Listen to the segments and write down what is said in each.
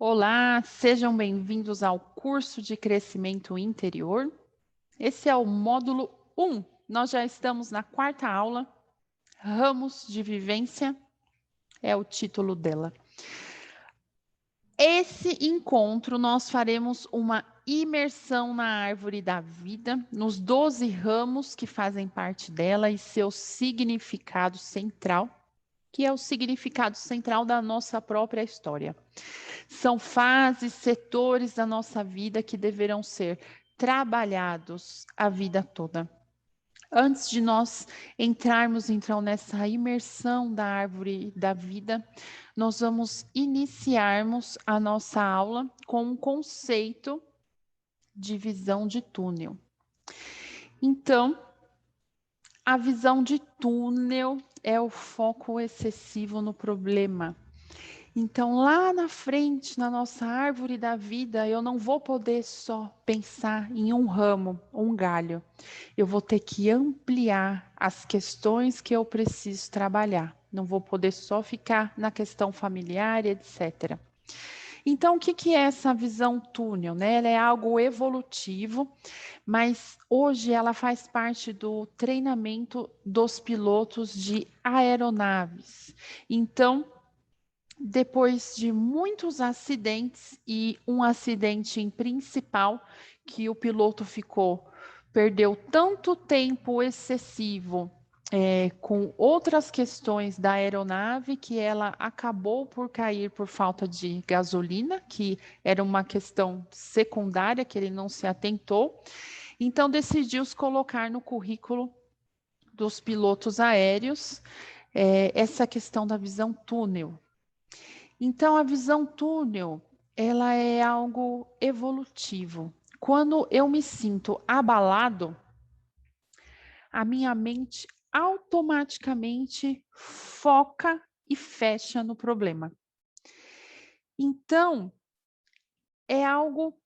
Olá, sejam bem-vindos ao curso de crescimento interior. Esse é o módulo 1. Nós já estamos na quarta aula. Ramos de vivência é o título dela. Esse encontro nós faremos uma imersão na árvore da vida, nos 12 ramos que fazem parte dela e seu significado central, que é o significado central da nossa própria história. São fases, setores da nossa vida que deverão ser trabalhados a vida toda. Antes de nós entrarmos, então, nessa imersão da árvore da vida, nós vamos iniciarmos a nossa aula com um conceito de visão de túnel. Então, a visão de túnel é o foco excessivo no problema. Então, lá na frente, na nossa árvore da vida, eu não vou poder só pensar em um ramo, um galho. Eu vou ter que ampliar as questões que eu preciso trabalhar. Não vou poder só ficar na questão familiar, etc. Então, o que é essa visão túnel, né? Ela é algo evolutivo, mas hoje ela faz parte do treinamento dos pilotos de aeronaves. Então, depois de muitos acidentes e um acidente em principal, que o piloto perdeu tanto tempo excessivo com outras questões da aeronave, que ela acabou por cair por falta de gasolina, que era uma questão secundária, que ele não se atentou. Então, decidiu se colocar no currículo dos pilotos aéreos essa questão da visão túnel. Então, a visão túnel, ela é algo evolutivo. Quando eu me sinto abalado, a minha mente automaticamente foca e fecha no problema. Então, é algo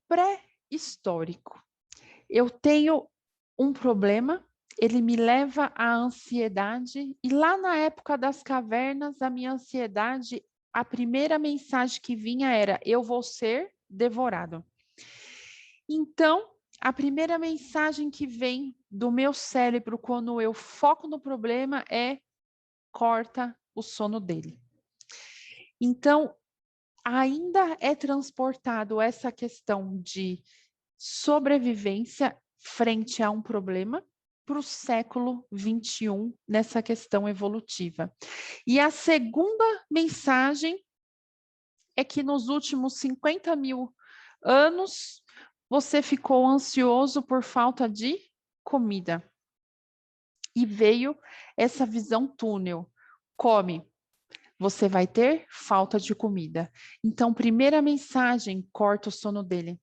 pré-histórico. Eu tenho um problema, ele me leva à ansiedade, e lá na época das cavernas, a minha ansiedade, a primeira mensagem que vinha era: eu vou ser devorado. Então, a primeira mensagem que vem do meu cérebro quando eu foco no problema é: corta o sono dele. Então, ainda é transportado essa questão de sobrevivência frente a um problema para o século XXI, nessa questão evolutiva. E a segunda mensagem é que nos últimos 50 mil anos, você ficou ansioso por falta de comida. E veio essa visão túnel. Come, você vai ter falta de comida. Então, primeira mensagem, corta o sono dele.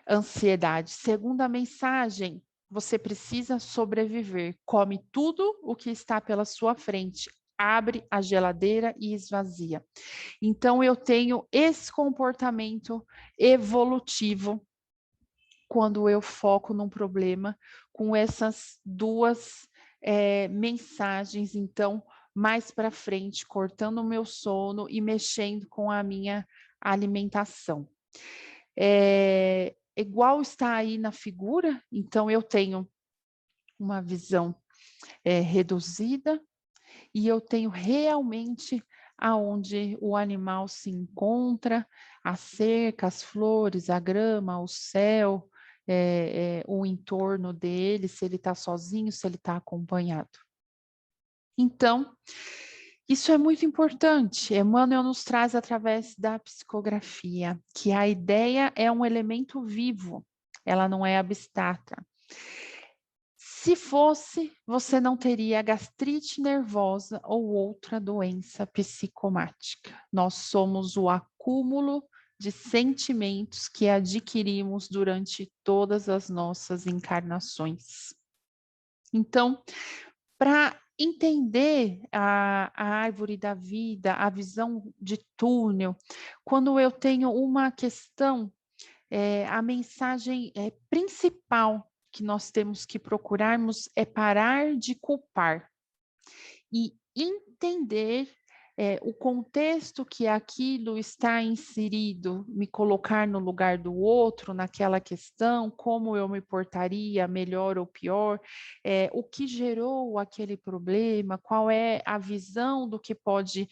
Ansiedade. Segunda mensagem, você precisa sobreviver. Come tudo o que está pela sua frente. Abre a geladeira e esvazia. Então, eu tenho esse comportamento evolutivo quando eu foco num problema com essas duas mensagens. Então, mais para frente, cortando o meu sono e mexendo com a minha alimentação. Igual está aí na figura, então eu tenho uma visão reduzida e eu tenho realmente aonde o animal se encontra, a cerca, as flores, a grama, o céu, o entorno dele, se ele está sozinho, se ele está acompanhado. Então, isso é muito importante. Emmanuel nos traz através da psicografia que a ideia é um elemento vivo, ela não é abstrata. Se fosse, você não teria gastrite nervosa ou outra doença psicomática. Nós somos o acúmulo de sentimentos que adquirimos durante todas as nossas encarnações. Então, para entender a árvore da vida, a visão de túnel, quando eu tenho uma questão, a mensagem principal que nós temos que procurarmos é parar de culpar e entender o contexto que aquilo está inserido, me colocar no lugar do outro naquela questão, como eu me portaria, melhor ou pior, o que gerou aquele problema, qual é a visão do que pode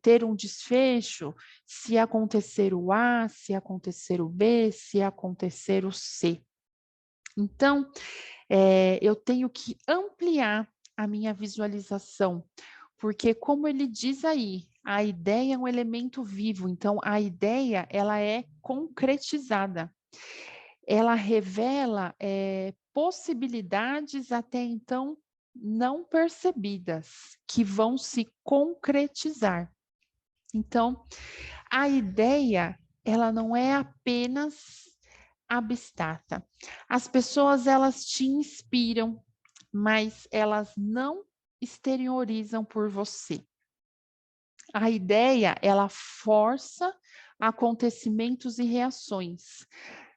ter um desfecho, se acontecer o A, se acontecer o B, se acontecer o C. Então, eu tenho que ampliar a minha visualização, porque como ele diz aí, a ideia é um elemento vivo, então a ideia ela é concretizada. Ela revela, possibilidades até então não percebidas, que vão se concretizar. Então, a ideia, ela não é apenas abstrata. As pessoas, elas te inspiram, mas elas não exteriorizam por você. A ideia, ela força acontecimentos e reações.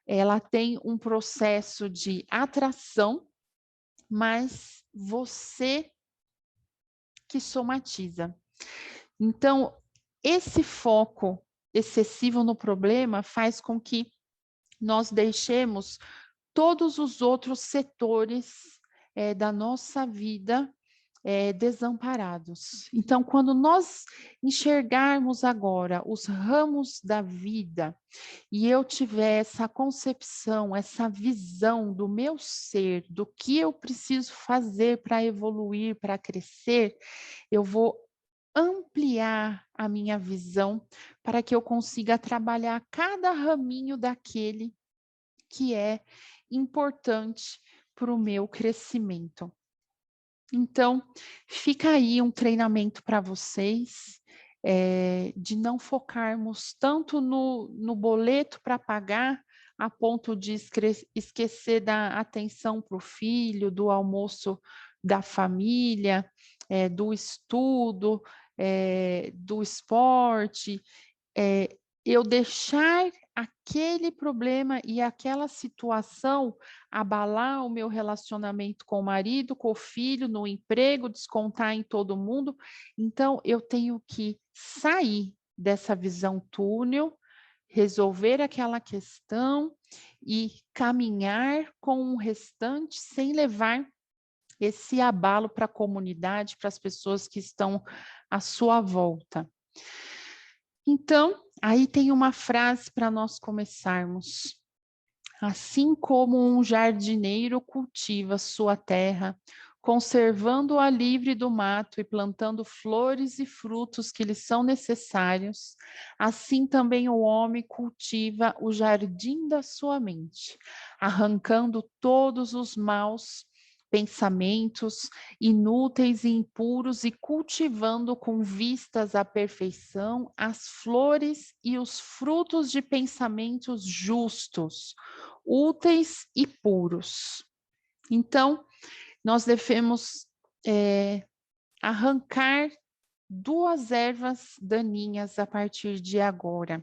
Ela tem um processo de atração, mas você que somatiza. Então, esse foco excessivo no problema faz com que nós deixemos todos os outros setores da nossa vida desamparados. Então, quando nós enxergarmos agora os ramos da vida e eu tiver essa concepção, essa visão do meu ser, do que eu preciso fazer para evoluir, para crescer, eu vou ampliar a minha visão para que eu consiga trabalhar cada raminho daquele que é importante para o meu crescimento. Então, fica aí um treinamento para vocês, de não focarmos tanto no boleto para pagar, a ponto de esquecer da atenção para o filho, do almoço da família, do estudo, do esporte, eu deixar aquele problema e aquela situação abalar o meu relacionamento com o marido, com o filho, no emprego, descontar em todo mundo. Então, eu tenho que sair dessa visão túnel, resolver aquela questão e caminhar com o restante sem levar esse abalo para a comunidade, para as pessoas que estão à sua volta. Então, aí tem uma frase para nós começarmos. Assim como um jardineiro cultiva sua terra, conservando-a livre do mato e plantando flores e frutos que lhe são necessários, assim também o homem cultiva o jardim da sua mente, arrancando todos os maus pensamentos inúteis e impuros e cultivando com vistas à perfeição as flores e os frutos de pensamentos justos, úteis e puros. Então, nós devemos arrancar duas ervas daninhas a partir de agora,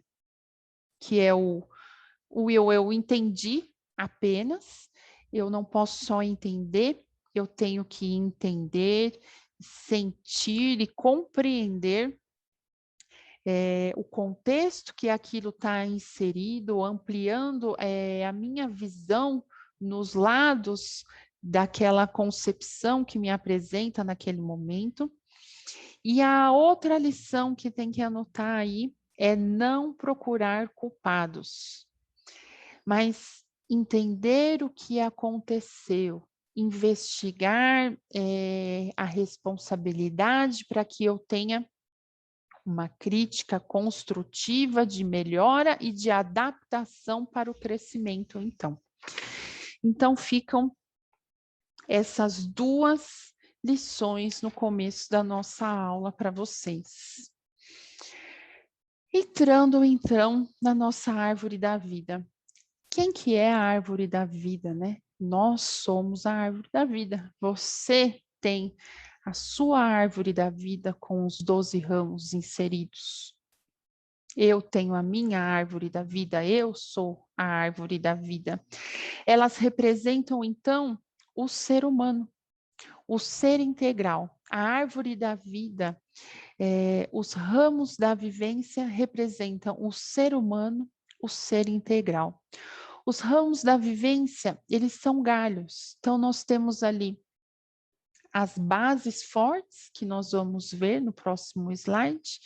que é o eu entendi apenas, eu não posso só entender, eu tenho que entender, sentir e compreender o contexto que aquilo está inserido, ampliando a minha visão nos lados daquela concepção que me apresenta naquele momento. E a outra lição que tem que anotar aí é não procurar culpados, mas entender o que aconteceu, investigar a responsabilidade para que eu tenha uma crítica construtiva de melhora e de adaptação para o crescimento, então. Então, ficam essas duas lições no começo da nossa aula para vocês. Entrando, então, na nossa árvore da vida. Quem que é a árvore da vida, né? Nós somos a árvore da vida. Você tem a sua árvore da vida com os 12 ramos inseridos. Eu tenho a minha árvore da vida, eu sou a árvore da vida. Elas representam, então, o ser humano, o ser integral. A árvore da vida, os ramos da vivência representam o ser humano, o ser integral. Os ramos da vivência, eles são galhos. Então, nós temos ali as bases fortes, que nós vamos ver no próximo slide,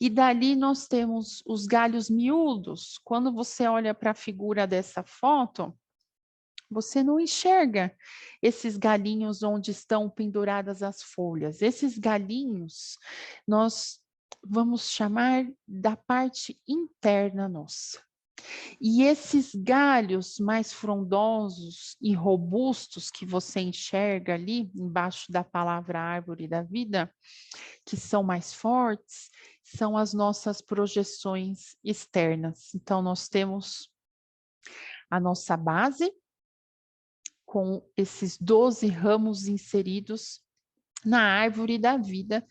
e dali nós temos os galhos miúdos. Quando você olha para a figura dessa foto, você não enxerga esses galinhos onde estão penduradas as folhas. Esses galinhos, nós vamos chamar da parte interna nossa. E esses galhos mais frondosos e robustos que você enxerga ali embaixo da palavra árvore da vida, que são mais fortes, são as nossas projeções externas. Então, nós temos a nossa base, com esses 12 ramos inseridos na árvore da vida,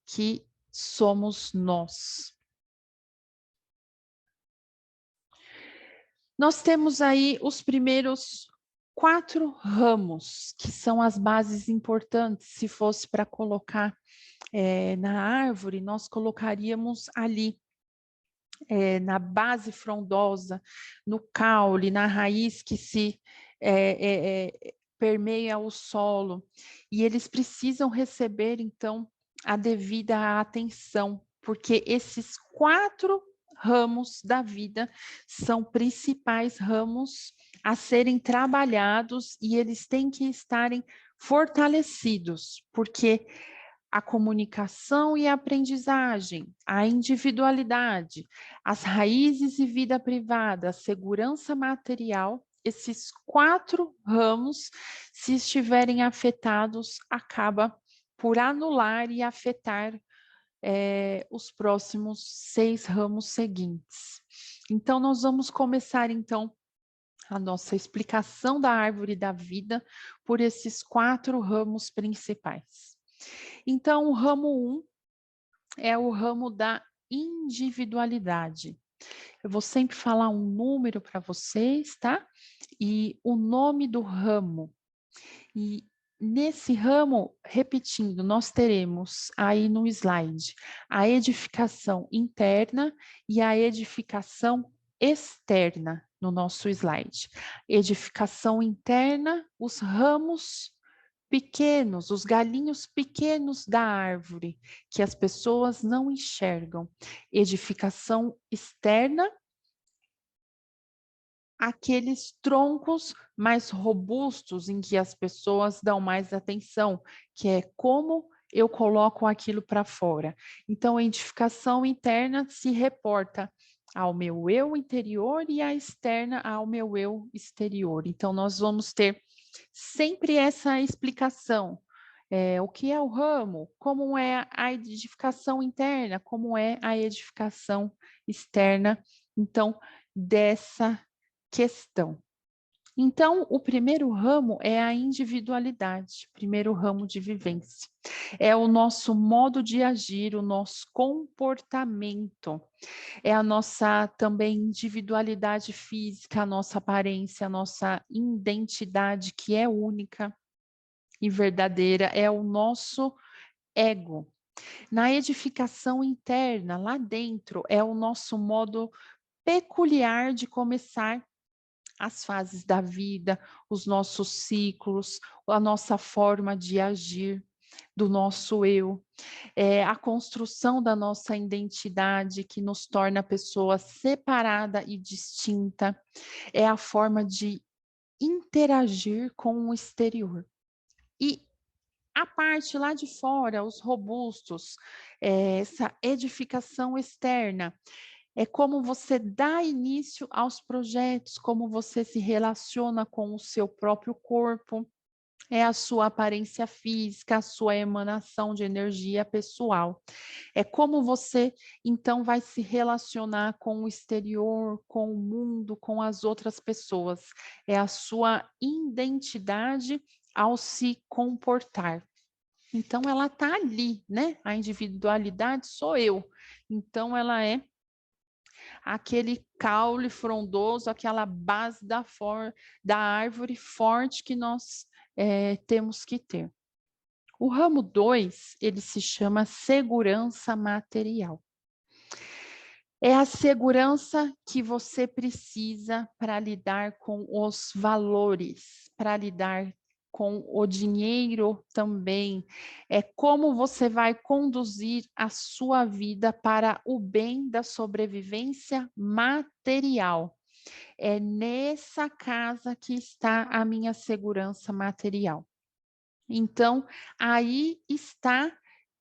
que somos nós. Nós temos aí os primeiros 4 ramos, que são as bases importantes. Se fosse para colocar na árvore, nós colocaríamos ali, na base frondosa, no caule, na raiz que se permeia o solo. E eles precisam receber, então, a devida atenção, porque esses 4 ramos da vida são principais ramos a serem trabalhados e eles têm que estarem fortalecidos, porque a comunicação e a aprendizagem, a individualidade, as raízes e vida privada, a segurança material, esses 4 ramos, se estiverem afetados, acaba por anular e afetar os próximos 6 ramos seguintes. Então, nós vamos começar, então, a nossa explicação da árvore da vida por esses 4 ramos principais. Então, o ramo 1 é o ramo da individualidade. Eu vou sempre falar um número para vocês, tá? E o nome do ramo. E nesse ramo, repetindo, nós teremos aí no slide a edificação interna e a edificação externa no nosso slide. Edificação interna, os ramos pequenos, os galinhos pequenos da árvore, que as pessoas não enxergam. Edificação externa, aqueles troncos mais robustos em que as pessoas dão mais atenção, que é como eu coloco aquilo para fora. Então, a edificação interna se reporta ao meu eu interior e a externa ao meu eu exterior. Então, nós vamos ter sempre essa explicação. O que é o ramo, como é a edificação interna, como é a edificação externa, então, dessa questão. Então, o primeiro ramo é a individualidade, primeiro ramo de vivência. É o nosso modo de agir, o nosso comportamento. É a nossa também individualidade física, a nossa aparência, a nossa identidade que é única e verdadeira, é o nosso ego. Na edificação interna, lá dentro, é o nosso modo peculiar de começar as fases da vida, os nossos ciclos, a nossa forma de agir, do nosso eu, a construção da nossa identidade que nos torna pessoa separada e distinta, é a forma de interagir com o exterior. E a parte lá de fora, os robustos, essa edificação externa, é como você dá início aos projetos, como você se relaciona com o seu próprio corpo, é a sua aparência física, a sua emanação de energia pessoal. É como você, então, vai se relacionar com o exterior, com o mundo, com as outras pessoas. É a sua identidade ao se comportar. Então, ela está ali, né? A individualidade sou eu. Então, ela é aquele caule frondoso, aquela base da árvore forte que nós temos que ter. O ramo 2, ele se chama segurança material. É a segurança que você precisa para lidar com os valores, para lidar com o dinheiro também. É como você vai conduzir a sua vida para o bem da sobrevivência material. É nessa casa que está a minha segurança material. Então, aí está,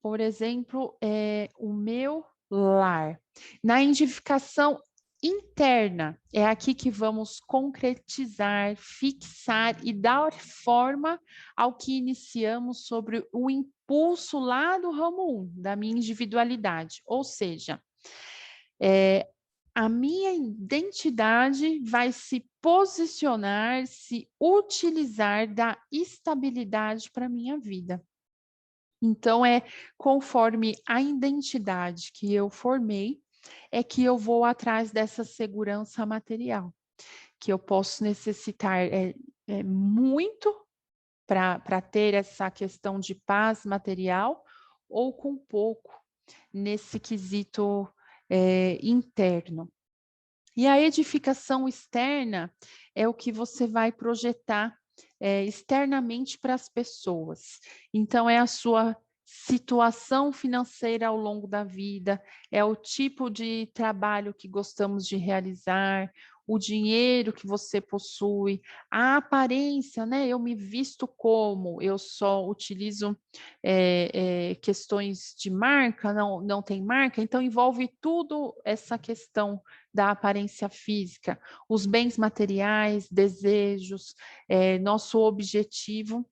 por exemplo, o meu lar. Na identificação interna, é aqui que vamos concretizar, fixar e dar forma ao que iniciamos sobre o impulso lá do ramo 1, da minha individualidade. Ou seja, a minha identidade vai se posicionar, se utilizar da estabilidade para a minha vida. Então, é conforme a identidade que eu formei, é que eu vou atrás dessa segurança material, que eu posso necessitar muito para ter essa questão de paz material, ou com pouco, nesse quesito interno. E a edificação externa é o que você vai projetar externamente para as pessoas. Então, é a sua situação financeira ao longo da vida, é o tipo de trabalho que gostamos de realizar, o dinheiro que você possui, a aparência, né? Eu me visto como, eu só utilizo questões de marca, não tem marca, então envolve tudo essa questão da aparência física, os bens materiais, desejos, nosso objetivo,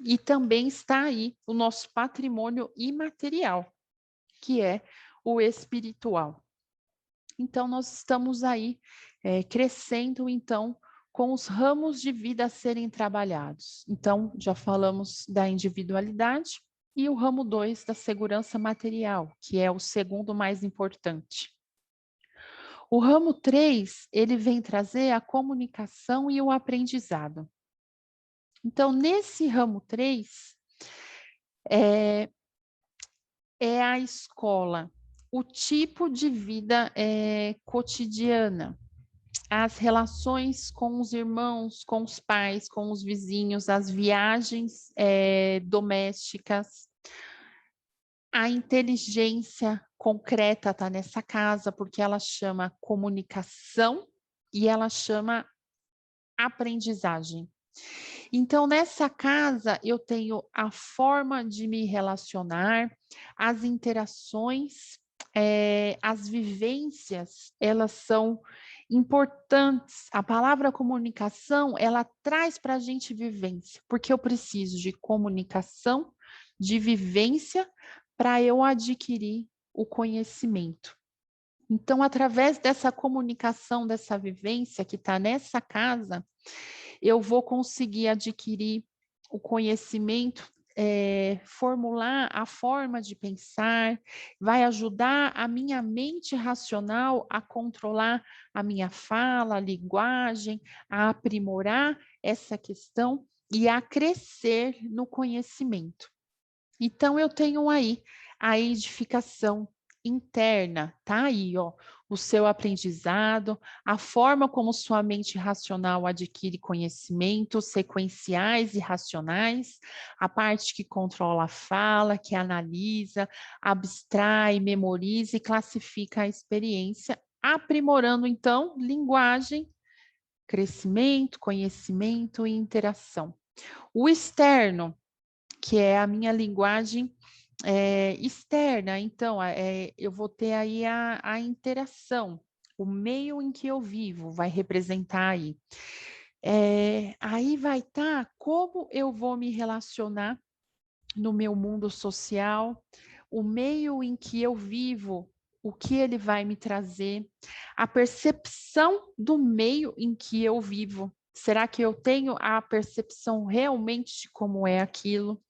e também está aí o nosso patrimônio imaterial, que é o espiritual. Então, nós estamos aí crescendo, então, com os ramos de vida a serem trabalhados. Então, já falamos da individualidade e o ramo 2 da segurança material, que é o segundo mais importante. O ramo 3, ele vem trazer a comunicação e o aprendizado. Então, nesse ramo 3, é a escola, o tipo de vida cotidiana, as relações com os irmãos, com os pais, com os vizinhos, as viagens domésticas, a inteligência concreta está nessa casa, porque ela chama comunicação e ela chama aprendizagem. Então, nessa casa, eu tenho a forma de me relacionar, as interações, as vivências, elas são importantes. A palavra comunicação, ela traz para a gente vivência, porque eu preciso de comunicação, de vivência, para eu adquirir o conhecimento. Então, através dessa comunicação, dessa vivência que está nessa casa, eu vou conseguir adquirir o conhecimento, formular a forma de pensar, vai ajudar a minha mente racional a controlar a minha fala, a linguagem, a aprimorar essa questão e a crescer no conhecimento. Então, eu tenho aí a edificação interna, tá aí, ó, o seu aprendizado, a forma como sua mente racional adquire conhecimentos sequenciais e racionais, a parte que controla a fala, que analisa, abstrai, memoriza e classifica a experiência, aprimorando, então, linguagem, crescimento, conhecimento e interação. O externo, que é a minha linguagem externa, então, eu vou ter aí a interação, o meio em que eu vivo vai representar aí. Aí vai estar como eu vou me relacionar no meu mundo social, o meio em que eu vivo, o que ele vai me trazer, a percepção do meio em que eu vivo. Será que eu tenho a percepção realmente de como é aquilo?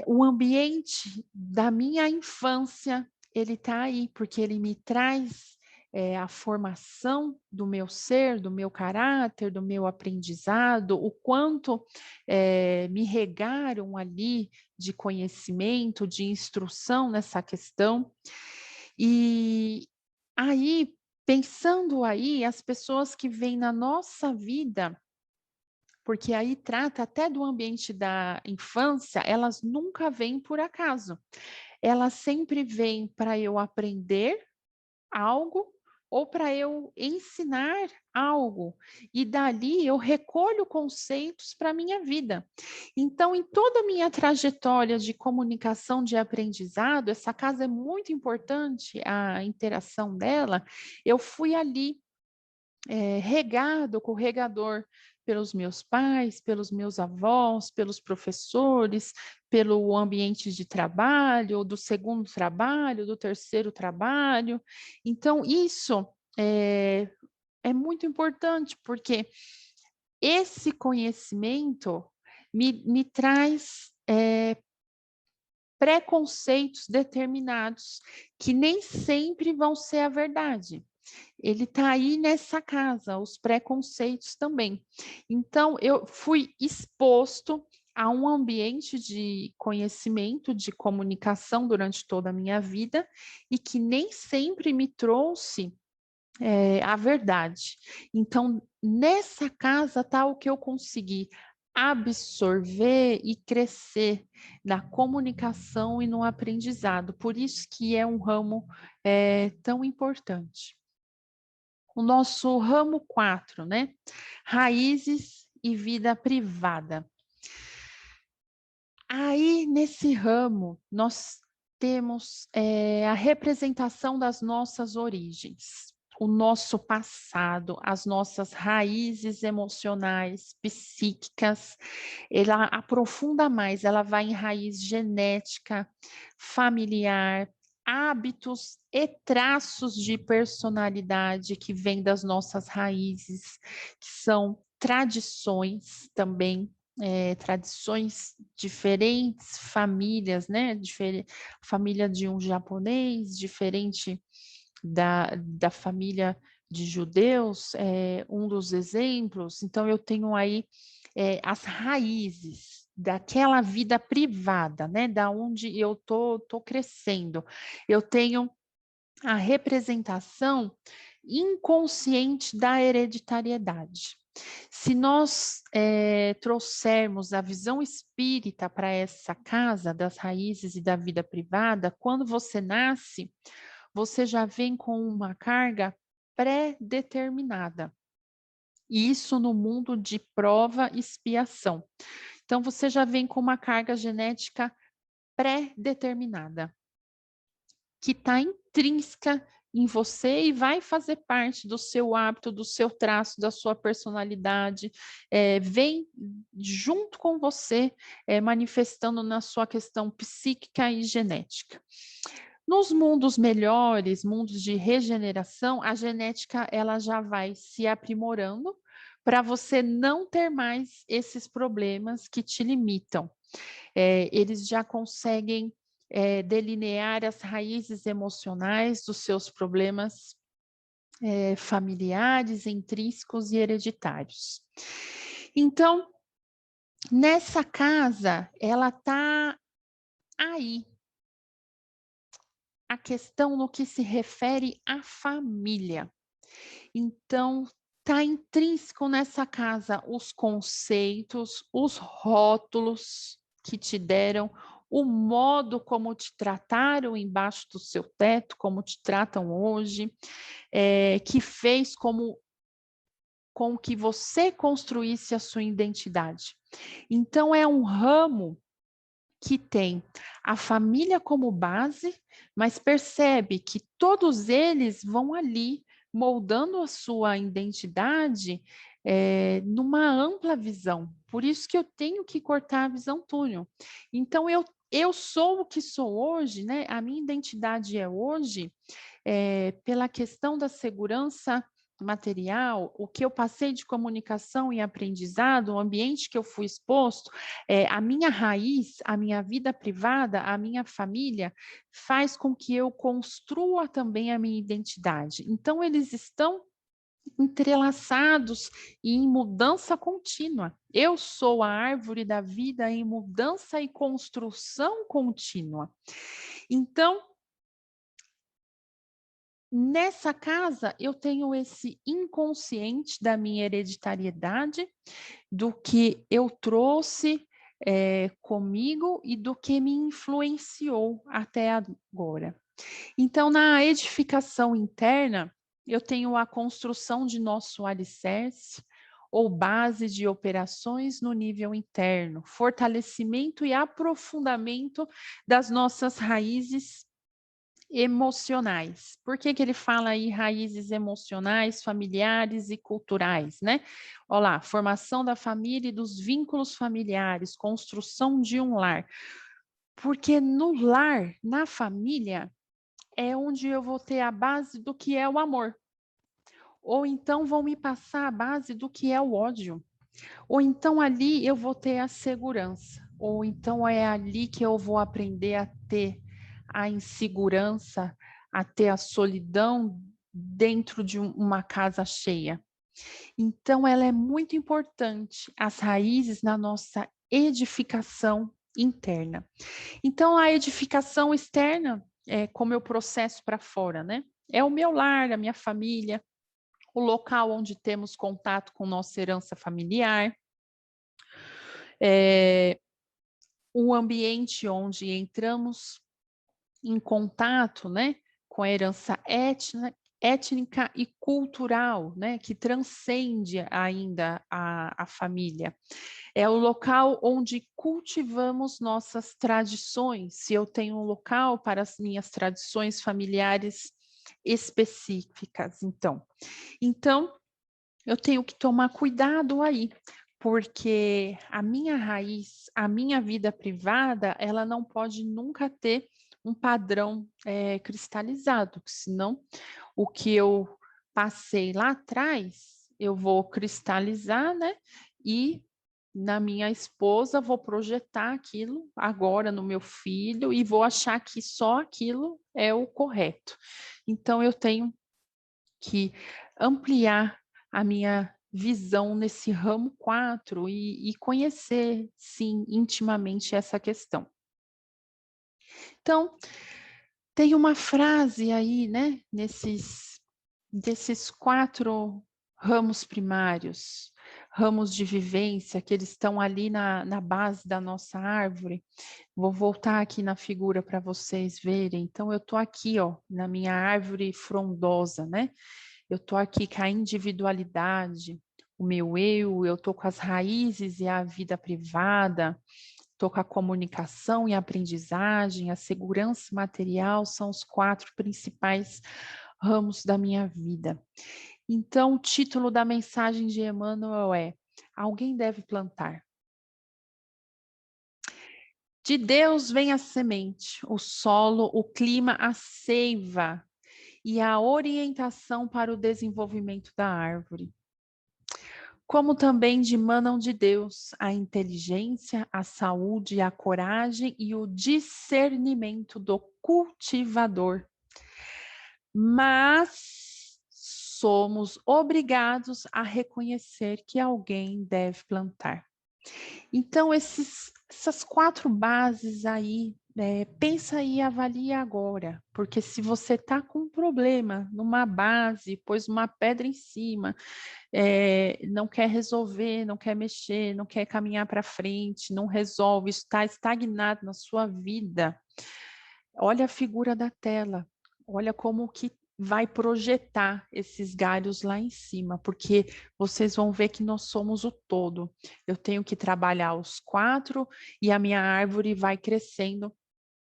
O ambiente da minha infância, ele está aí, porque ele me traz a formação do meu ser, do meu caráter, do meu aprendizado, o quanto me regaram ali de conhecimento, de instrução nessa questão. E aí, pensando aí, as pessoas que vêm na nossa vida, porque aí trata até do ambiente da infância, elas nunca vêm por acaso. Elas sempre vêm para eu aprender algo ou para eu ensinar algo, e dali eu recolho conceitos para a minha vida. Então, em toda a minha trajetória de comunicação, de aprendizado, essa casa é muito importante, a interação dela, eu fui ali regado com o regador pelos meus pais, pelos meus avós, pelos professores, pelo ambiente de trabalho, do segundo trabalho, do terceiro trabalho. Então, isso é muito importante, porque esse conhecimento me traz preconceitos determinados, que nem sempre vão ser a verdade. Ele está aí nessa casa, os preconceitos também. Então, eu fui exposto a um ambiente de conhecimento, de comunicação durante toda a minha vida, e que nem sempre me trouxe a verdade. Então, nessa casa está o que eu consegui absorver e crescer na comunicação e no aprendizado. Por isso que é um ramo tão importante. O nosso ramo 4, né? Raízes e vida privada. Aí, nesse ramo, nós temos a representação das nossas origens, o nosso passado, as nossas raízes emocionais, psíquicas. Ela aprofunda mais, ela vai em raiz genética, familiar, hábitos e traços de personalidade que vêm das nossas raízes, que são tradições também, tradições diferentes, famílias, né? Família de um japonês, diferente da família de judeus, um dos exemplos. Então, eu tenho aí as raízes daquela vida privada, né? Da onde eu tô crescendo. Eu tenho a representação inconsciente da hereditariedade. Se nós trouxermos a visão espírita para essa casa das raízes e da vida privada, quando você nasce, você já vem com uma carga pré-determinada. Isso no mundo de prova e expiação. Então, você já vem com uma carga genética pré-determinada, que está intrínseca em você e vai fazer parte do seu hábito, do seu traço, da sua personalidade, vem junto com você, manifestando na sua questão psíquica e genética. Nos mundos melhores, mundos de regeneração, a genética ela já vai se aprimorando para você não ter mais esses problemas que te limitam. Eles já conseguem delinear as raízes emocionais dos seus problemas familiares, intrínsecos e hereditários. Então, nessa casa, ela está aí. A questão no que se refere à família. Então, está intrínseco nessa casa os conceitos, os rótulos que te deram, o modo como te trataram embaixo do seu teto, como te tratam hoje, que fez com que você construísse a sua identidade. Então, é um ramo que tem a família como base, mas percebe que todos eles vão ali moldando a sua identidade numa ampla visão. Por isso que eu tenho que cortar a visão túnel. Então, eu sou o que sou hoje, né? A minha identidade é hoje pela questão da segurança material, o que eu passei de comunicação e aprendizado, o ambiente que eu fui exposto, a minha raiz, a minha vida privada, a minha família, faz com que eu construa também a minha identidade. Então, eles estão entrelaçados e em mudança contínua. Eu sou a árvore da vida em mudança e construção contínua. Então, nessa casa, eu tenho esse inconsciente da minha hereditariedade, do que eu trouxe comigo e do que me influenciou até agora. Então, na edificação interna, eu tenho a construção de nosso alicerce ou base de operações no nível interno, fortalecimento e aprofundamento das nossas raízes emocionais. Por que ele fala aí raízes emocionais, familiares e culturais, né? Olha lá, formação da família e dos vínculos familiares, construção de um lar. Porque no lar, na família, é onde eu vou ter a base do que é o amor. Ou então vão me passar a base do que é o ódio. Ou então ali eu vou ter a segurança. Ou então é ali que eu vou aprender a ter a insegurança, a ter a solidão dentro de uma casa cheia. Então ela é muito importante, as raízes na nossa edificação interna. Então a edificação externa é como eu processo para fora, né? É o meu lar, a minha família, o local onde temos contato com nossa herança familiar, o ambiente onde entramos em contato, né, com a herança étnica e cultural, né, que transcende ainda a família. É o local onde cultivamos nossas tradições. Se eu tenho um local para as minhas tradições familiares específicas, então eu tenho que tomar cuidado aí, porque a minha raiz, a minha vida privada, ela não pode nunca ter um padrão cristalizado, senão o que eu passei lá atrás, eu vou cristalizar, né? E na minha esposa, vou projetar aquilo agora no meu filho e vou achar que só aquilo é o correto. Então, eu tenho que ampliar a minha visão nesse ramo 4 e conhecer, sim, intimamente essa questão. Então, tem uma frase aí, né, desses 4 ramos primários, ramos de vivência, que eles estão ali na base da nossa árvore. Vou voltar aqui na figura para vocês verem. Então, eu estou aqui, ó, na minha árvore frondosa, né? Eu estou aqui com a individualidade, o meu eu estou com as raízes e a vida privada, estou com a comunicação e a aprendizagem, a segurança material, são os 4 principais ramos da minha vida. Então, o título da mensagem de Emmanuel é: Alguém deve plantar. De Deus vem a semente, o solo, o clima, a seiva e a orientação para o desenvolvimento da árvore. Como também dimanam de Deus a inteligência, a saúde, a coragem e o discernimento do cultivador. Mas somos obrigados a reconhecer que alguém deve plantar. Então, essas 4 bases aí, pensa e avalia agora, porque se você está com um problema numa base, pôs uma pedra em cima, não quer resolver, não quer mexer, não quer caminhar para frente, não resolve, está estagnado na sua vida, olha a figura da tela, olha como que vai projetar esses galhos lá em cima, porque vocês vão ver que nós somos o todo. Eu tenho que trabalhar os 4 e a minha árvore vai crescendo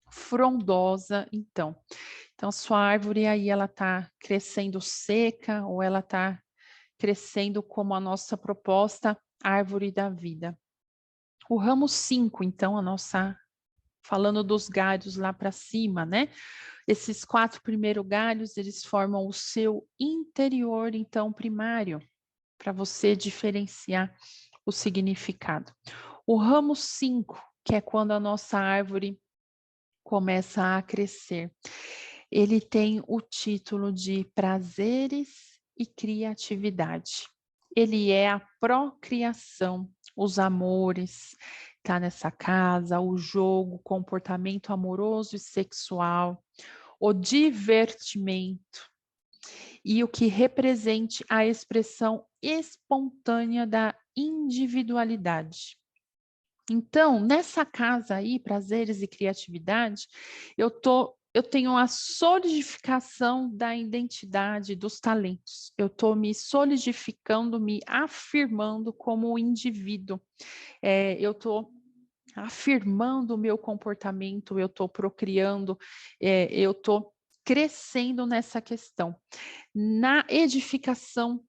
frondosa, então. Então, sua árvore aí, ela está crescendo seca ou ela está crescendo como a nossa proposta, árvore da vida. O ramo 5, então, falando dos galhos lá para cima, né? Esses 4 primeiros galhos, eles formam o seu interior, então, primário, para você diferenciar o significado. O ramo 5, que é quando a nossa árvore começa a crescer, ele tem o título de prazeres e criatividade. Ele é a procriação, os amores, tá nessa casa, o jogo, comportamento amoroso e sexual, o divertimento e o que represente a expressão espontânea da individualidade. Então, nessa casa aí, prazeres e criatividade, eu tenho a solidificação da identidade, dos talentos. Eu estou me solidificando, me afirmando como indivíduo. Eu estou afirmando o meu comportamento, eu estou procriando, eu estou crescendo nessa questão. Na edificação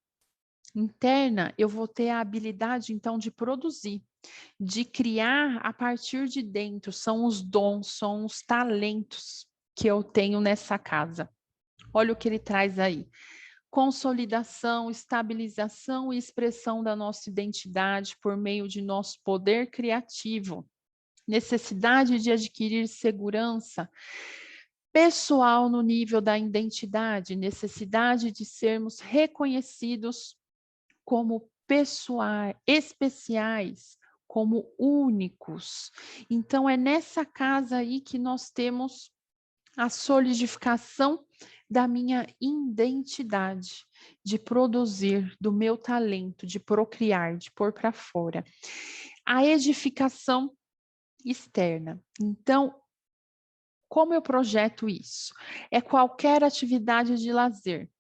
interna, eu vou ter a habilidade, então, de produzir, de criar a partir de dentro. São os dons, são os talentos que eu tenho nessa casa. Olha o que ele traz aí. Consolidação, estabilização e expressão da nossa identidade por meio de nosso poder criativo. Necessidade de adquirir segurança pessoal no nível da identidade, necessidade de sermos reconhecidos como pessoais, especiais, como únicos. Então, é nessa casa aí que nós temos a solidificação da minha identidade, de produzir, do meu talento, de procriar, de pôr para fora. A edificação externa. Então, como eu projeto isso? É qualquer atividade de lazer,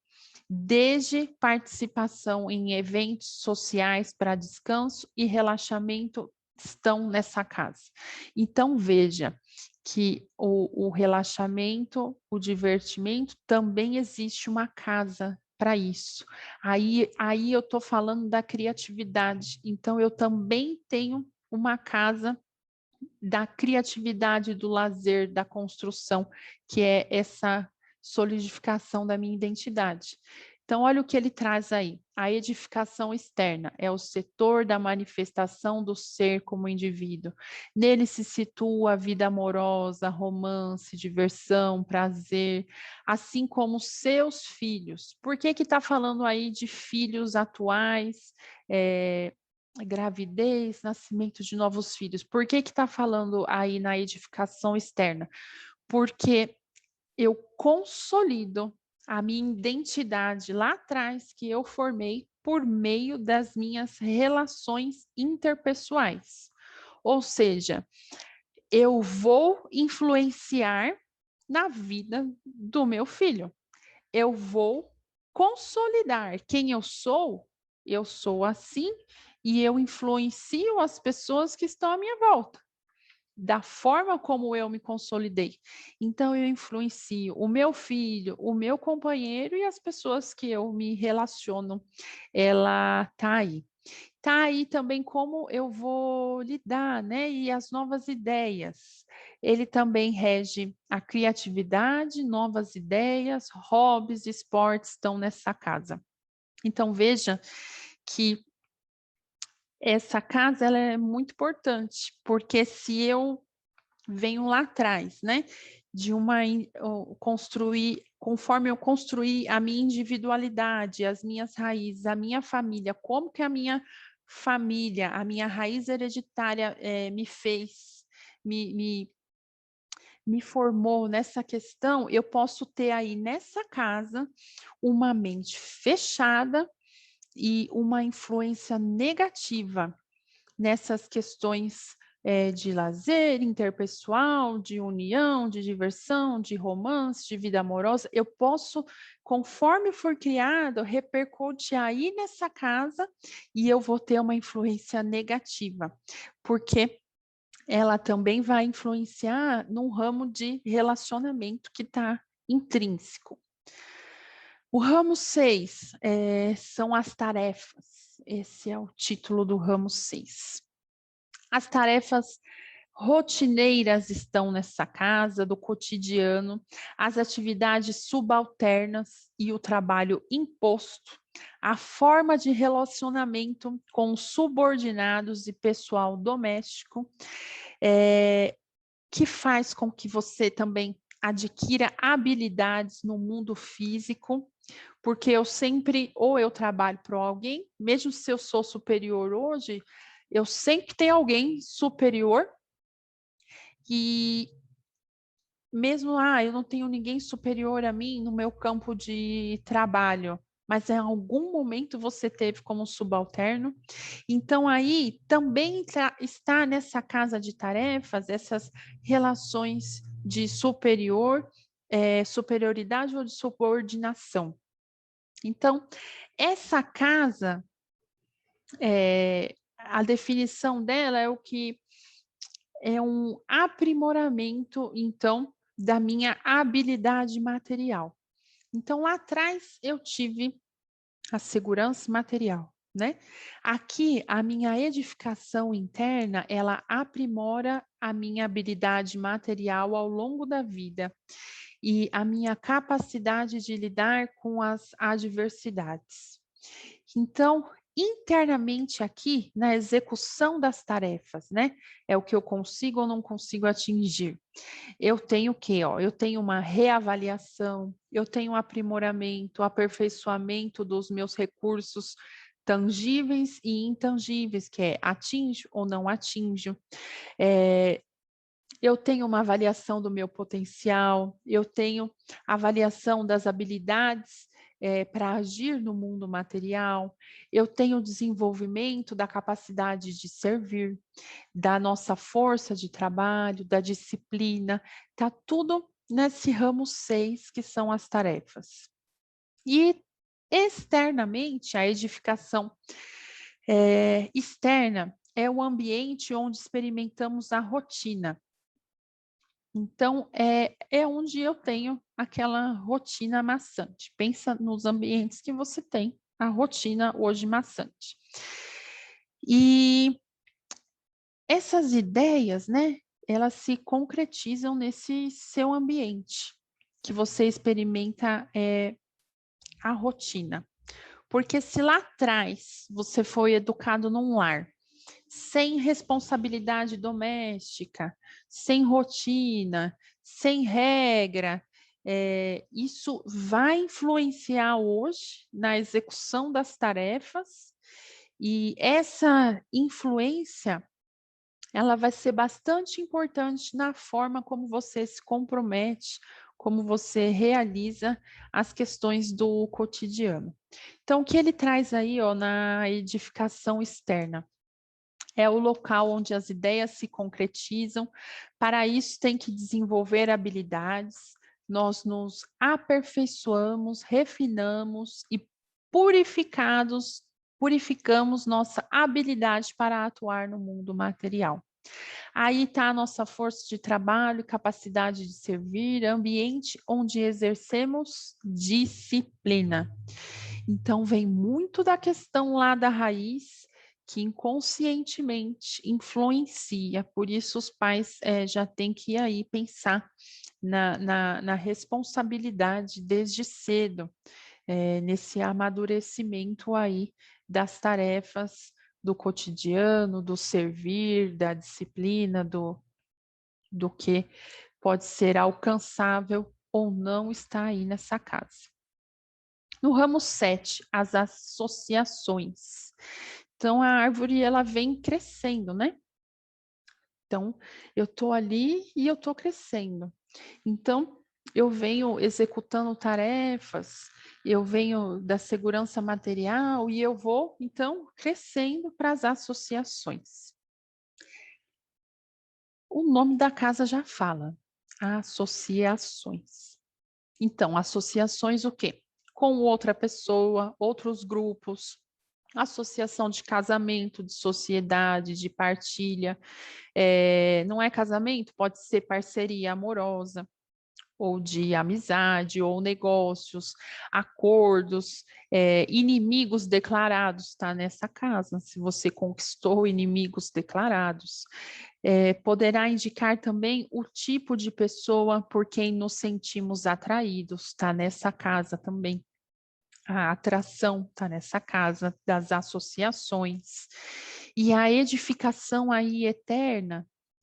desde participação em eventos sociais para descanso e relaxamento estão nessa casa. Então, veja que o relaxamento, o divertimento, também existe uma casa para isso. Aí eu estou falando da criatividade. Então, eu também tenho uma casa da criatividade, do lazer, da construção, que é essa solidificação da minha identidade. Então, olha o que ele traz aí. A edificação externa é o setor da manifestação do ser como indivíduo. Nele se situa a vida amorosa, romance, diversão, prazer, assim como seus filhos. Por que está falando aí de filhos atuais, gravidez, nascimento de novos filhos? Por que está falando aí na edificação externa? Porque eu consolido a minha identidade lá atrás que eu formei por meio das minhas relações interpessoais. Ou seja, eu vou influenciar na vida do meu filho. Eu vou consolidar quem eu sou assim e eu influencio as pessoas que estão à minha volta da forma como eu me consolidei. Então, eu influencio o meu filho, o meu companheiro e as pessoas que eu me relaciono. Ela tá aí. Tá aí também como eu vou lidar, né? E as novas ideias. Ele também rege a criatividade, novas ideias, hobbies, esportes estão nessa casa. Então, veja que essa casa ela é muito importante, porque se eu venho lá atrás, né, de construir, conforme eu construir a minha individualidade, as minhas raízes, a minha família, como que a minha família, a minha raiz hereditária me fez, me, me, me formou nessa questão, eu posso ter aí nessa casa uma mente fechada e uma influência negativa nessas questões de lazer interpessoal, de união, de diversão, de romance, de vida amorosa. Eu posso, conforme for criado, repercute aí nessa casa e eu vou ter uma influência negativa, porque ela também vai influenciar num ramo de relacionamento que está intrínseco. O ramo 6 são as tarefas. Esse é o título do ramo 6. As tarefas rotineiras estão nessa casa, do cotidiano, as atividades subalternas e o trabalho imposto, a forma de relacionamento com subordinados e pessoal doméstico, que faz com que você também adquira habilidades no mundo físico, porque eu sempre, ou eu trabalho para alguém, mesmo se eu sou superior hoje, eu sempre tenho alguém superior que mesmo, eu não tenho ninguém superior a mim no meu campo de trabalho, mas em algum momento você teve como subalterno. Então, aí também está nessa casa de tarefas, essas relações de superioridade ou de subordinação. Então, essa casa, a definição dela é o que é um aprimoramento, então, da minha habilidade material. Então, lá atrás eu tive a segurança material, né? Aqui, a minha edificação interna, ela aprimora a minha habilidade material ao longo da vida e a minha capacidade de lidar com as adversidades. Então, internamente aqui, na execução das tarefas, né? É o que eu consigo ou não consigo atingir. Eu tenho o quê? Eu tenho uma reavaliação, eu tenho um aprimoramento, aperfeiçoamento dos meus recursos tangíveis e intangíveis, que é atinjo ou não atinjo. Eu tenho uma avaliação do meu potencial, eu tenho avaliação das habilidades para agir no mundo material, eu tenho desenvolvimento da capacidade de servir, da nossa força de trabalho, da disciplina, está tudo nesse ramo 6, que são as tarefas. E externamente, a edificação externa é o ambiente onde experimentamos a rotina. Então, é onde eu tenho aquela rotina maçante. Pensa nos ambientes que você tem a rotina hoje maçante. E essas ideias, né, elas se concretizam nesse seu ambiente, que você experimenta a rotina. Porque se lá atrás você foi educado num lar, sem responsabilidade doméstica, sem rotina, sem regra, isso vai influenciar hoje na execução das tarefas, e essa influência ela vai ser bastante importante na forma como você se compromete, como você realiza as questões do cotidiano. Então, o que ele traz aí, na edificação externa? É o local onde as ideias se concretizam. Para isso, tem que desenvolver habilidades. Nós nos aperfeiçoamos, refinamos e purificamos nossa habilidade para atuar no mundo material. Aí está a nossa força de trabalho, capacidade de servir, ambiente onde exercemos disciplina. Então, vem muito da questão lá da raiz, que inconscientemente influencia, por isso os pais já têm que ir aí pensar na responsabilidade desde cedo, nesse amadurecimento aí das tarefas do cotidiano, do servir, da disciplina, do que pode ser alcançável ou não está aí nessa casa. No ramo 7, as associações. Então, a árvore, ela vem crescendo, né? Então, eu estou ali e eu estou crescendo. Então, eu venho executando tarefas, eu venho da segurança material e eu vou, então, crescendo para as associações. O nome da casa já fala, associações. Então, associações o quê? Com outra pessoa, outros grupos, associação de casamento, de sociedade, de partilha. Não é casamento, pode ser parceria amorosa, ou de amizade, ou negócios, acordos, inimigos declarados, está nessa casa. Se você conquistou inimigos declarados, Poderá indicar também o tipo de pessoa por quem nos sentimos atraídos, está nessa casa também. A atração está nessa casa das associações. E a edificação aí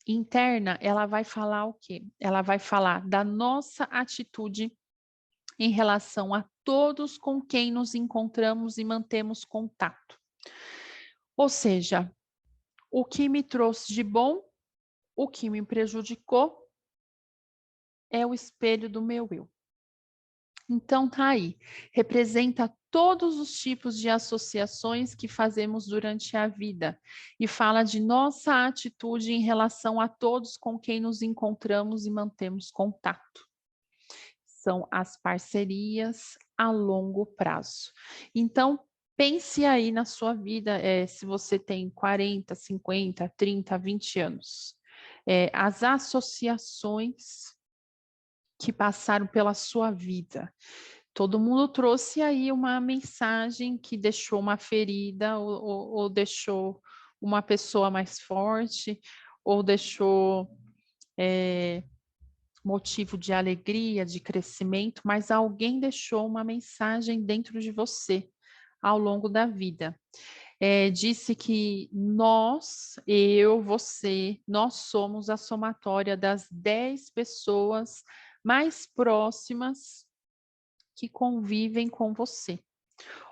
interna, ela vai falar o quê? Ela vai falar da nossa atitude em relação a todos com quem nos encontramos e mantemos contato. Ou seja, o que me trouxe de bom, o que me prejudicou, é o espelho do meu eu. Então tá aí, representa todos os tipos de associações que fazemos durante a vida e fala de nossa atitude em relação a todos com quem nos encontramos e mantemos contato. São as parcerias a longo prazo. Então, pense aí na sua vida, se você tem 40, 50, 30, 20 anos. As associações que passaram pela sua vida. Todo mundo trouxe aí uma mensagem que deixou uma ferida ou deixou uma pessoa mais forte ou deixou motivo de alegria, de crescimento, mas alguém deixou uma mensagem dentro de você ao longo da vida. Disse que nós, eu, você, nós somos a somatória das 10 pessoas mais próximas que convivem com você.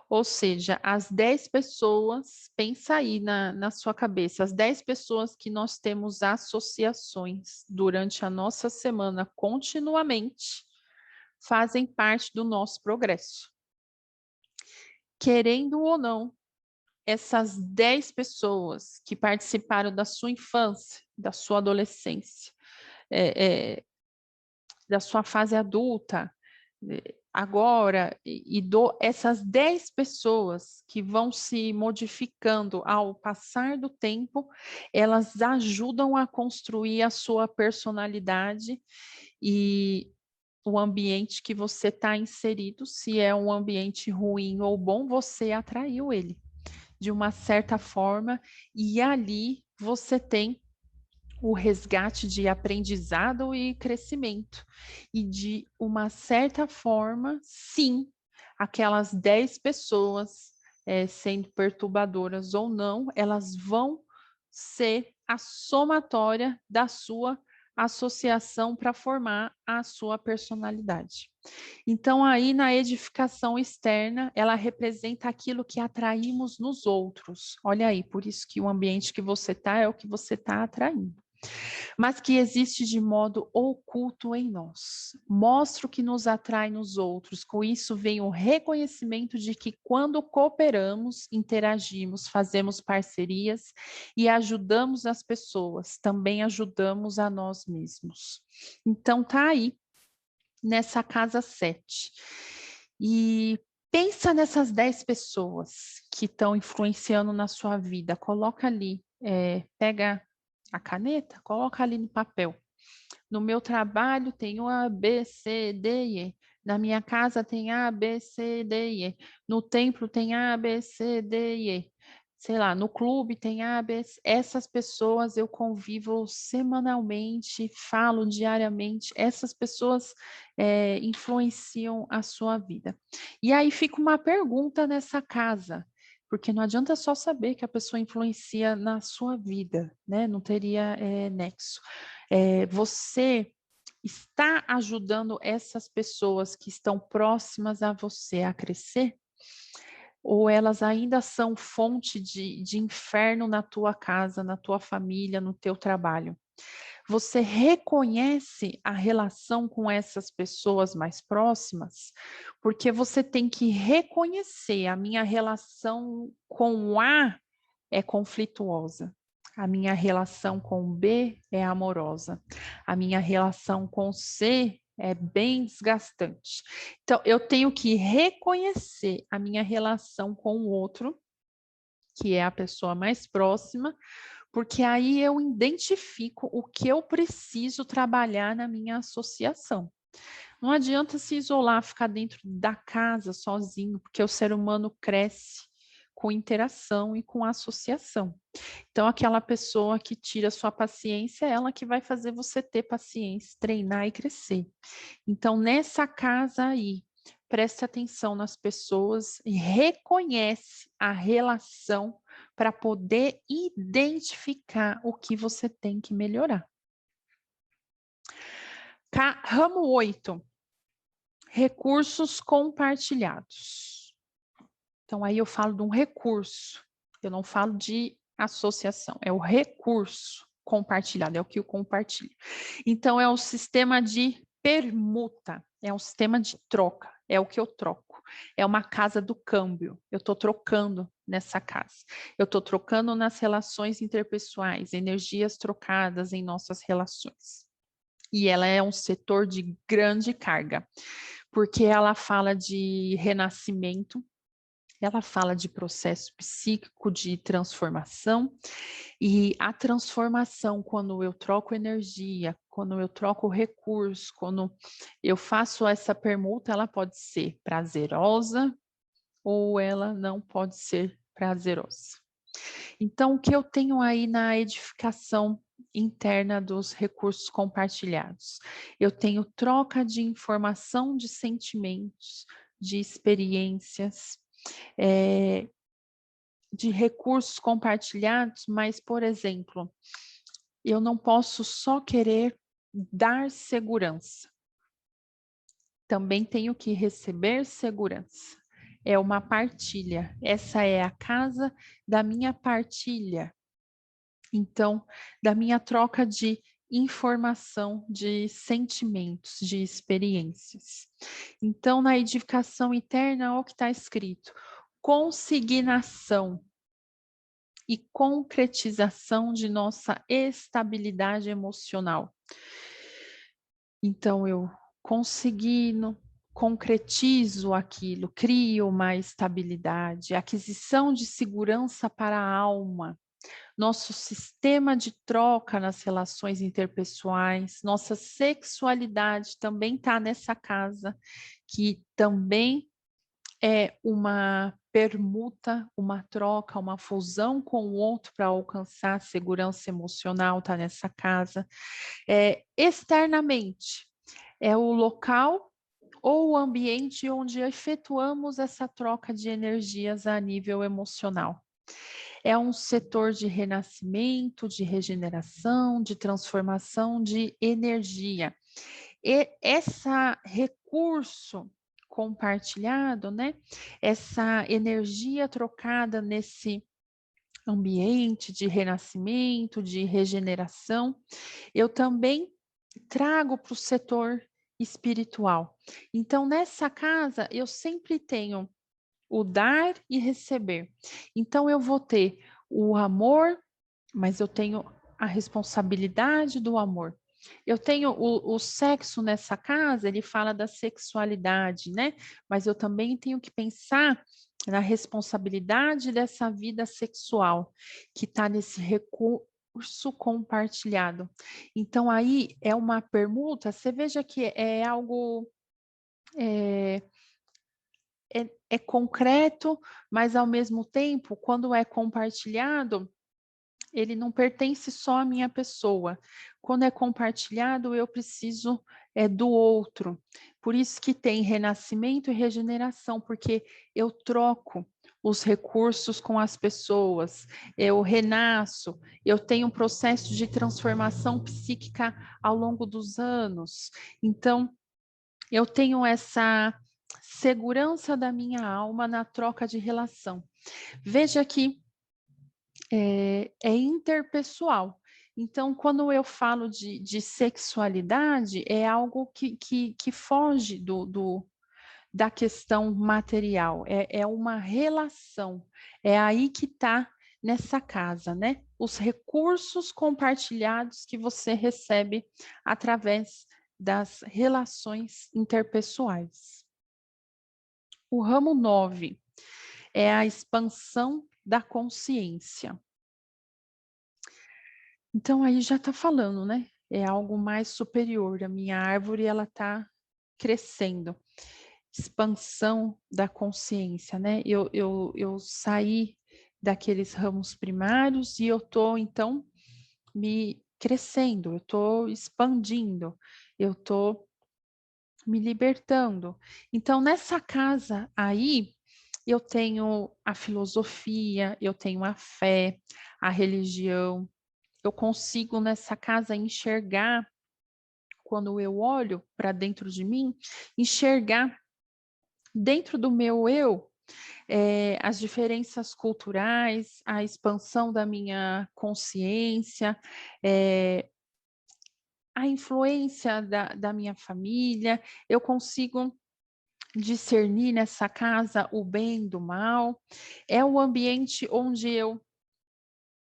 Ou seja, as 10 pessoas, pensa aí na sua cabeça, as 10 pessoas que nós temos associações durante a nossa semana continuamente, fazem parte do nosso progresso. Querendo ou não, essas 10 pessoas que participaram da sua infância, da sua adolescência, da sua fase adulta, agora, essas 10 pessoas que vão se modificando ao passar do tempo, elas ajudam a construir a sua personalidade e o ambiente que você está inserido, se é um ambiente ruim ou bom, você atraiu ele de uma certa forma, e ali você tem o resgate de aprendizado e crescimento. E de uma certa forma, sim, aquelas 10 pessoas, sendo perturbadoras ou não, elas vão ser a somatória da sua associação para formar a sua personalidade. Então, aí na edificação externa, ela representa aquilo que atraímos nos outros. Olha aí, por isso que o ambiente que você está é o que você está atraindo. Mas que existe de modo oculto em nós. Mostra o que nos atrai nos outros. Com isso vem o reconhecimento de que quando cooperamos, interagimos, fazemos parcerias e ajudamos as pessoas, também ajudamos a nós mesmos. Então tá aí, nessa casa 7. E pensa nessas 10 pessoas que estão influenciando na sua vida. Coloca ali, pega a caneta, coloca ali no papel. No meu trabalho tem o A, B, C, D e E. Na minha casa tem A, B, C, D e E. No templo tem A, B, C, D e E. Sei lá, no clube tem A, B, C. Essas pessoas eu convivo semanalmente, falo diariamente. Essas pessoas influenciam a sua vida. E aí fica uma pergunta nessa casa. Porque não adianta só saber que a pessoa influencia na sua vida, né? Não teria nexo. Você está ajudando essas pessoas que estão próximas a você a crescer? Ou elas ainda são fonte de inferno na tua casa, na tua família, no teu trabalho? Você reconhece a relação com essas pessoas mais próximas? Porque você tem que reconhecer a minha relação com A é conflituosa. A minha relação com B é amorosa. A minha relação com C é bem desgastante. Então, eu tenho que reconhecer a minha relação com o outro, que é a pessoa mais próxima, porque aí eu identifico o que eu preciso trabalhar na minha associação. Não adianta se isolar, ficar dentro da casa sozinho, porque o ser humano cresce com interação e com associação. Então, aquela pessoa que tira sua paciência, é ela que vai fazer você ter paciência, treinar e crescer. Então, nessa casa aí, preste atenção nas pessoas e reconhece a relação para poder identificar o que você tem que melhorar. Ramo 8, recursos compartilhados. Então, aí eu falo de um recurso, eu não falo de associação, é o recurso compartilhado, é o que eu compartilho. Então, é o sistema de permuta, é um sistema de troca, é o que eu troco. É uma casa do câmbio, eu estou trocando nessa casa. Eu estou trocando nas relações interpessoais, energias trocadas em nossas relações. E ela é um setor de grande carga, porque ela fala de renascimento, ela fala de processo psíquico de transformação, e a transformação, quando eu troco energia, quando eu troco recurso, quando eu faço essa permuta, ela pode ser prazerosa ou ela não pode ser prazerosa. Então, o que eu tenho aí na edificação interna dos recursos compartilhados? Eu tenho troca de informação, de sentimentos, de experiências, de recursos compartilhados, mas, por exemplo, eu não posso só querer dar segurança. Também tenho que receber segurança. É uma partilha. Essa é a casa da minha partilha. Então, da minha troca de informação, de sentimentos, de experiências. Então, na edificação interna, olha o que está escrito: consignação e concretização de nossa estabilidade emocional. Então, eu consigno, concretizo aquilo, crio uma estabilidade, aquisição de segurança para a alma, nosso sistema de troca nas relações interpessoais, nossa sexualidade também está nessa casa, que também é uma permuta, uma troca, uma fusão com o outro para alcançar segurança emocional, está nessa casa. Externamente, é o local ou o ambiente onde efetuamos essa troca de energias a nível emocional. É um setor de renascimento, de regeneração, de transformação de energia. E esse recurso compartilhado, né? Essa energia trocada nesse ambiente de renascimento, de regeneração, eu também trago para o setor espiritual. Então, nessa casa, eu sempre tenho o dar e receber. Então, eu vou ter o amor, mas eu tenho a responsabilidade do amor. Eu tenho o sexo nessa casa, ele fala da sexualidade, né? Mas eu também tenho que pensar na responsabilidade dessa vida sexual, que está nesse recurso compartilhado. Então, aí é uma permuta, você veja que é algo. É concreto, mas ao mesmo tempo, quando é compartilhado, ele não pertence só à minha pessoa. Quando é compartilhado, eu preciso do outro. Por isso que tem renascimento e regeneração, porque eu troco os recursos com as pessoas, eu renasço, eu tenho um processo de transformação psíquica ao longo dos anos. Então, eu tenho essa segurança da minha alma na troca de relação. Veja que é interpessoal. Então, quando eu falo de sexualidade, é algo que foge da questão material, é uma relação, é aí que está nessa casa, né? Os recursos compartilhados que você recebe através das relações interpessoais. O ramo 9 é a expansão da consciência. Então, aí já está falando, né? É algo mais superior. A minha árvore, ela está crescendo. expansão da consciência, né? Eu saí daqueles ramos primários e eu estou, então, me crescendo, eu estou expandindo, eu estou me libertando. Então, nessa casa aí, eu tenho a filosofia, eu tenho a fé, a religião. Eu consigo nessa casa enxergar, quando eu olho para dentro de mim, enxergar dentro do meu eu as diferenças culturais, a expansão da minha consciência, a influência da minha família. Eu consigo discernir nessa casa o bem do mal. É o ambiente onde eu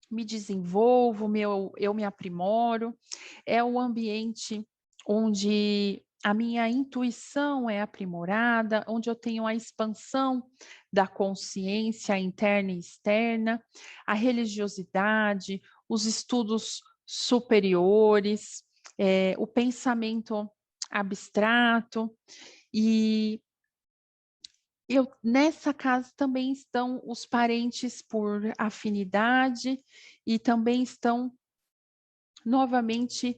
me desenvolvo, eu me aprimoro. É o ambiente onde a minha intuição é aprimorada, onde eu tenho a expansão da consciência interna e externa, a religiosidade, os estudos superiores, o pensamento abstrato. E nessa casa também estão os parentes por afinidade e também estão novamente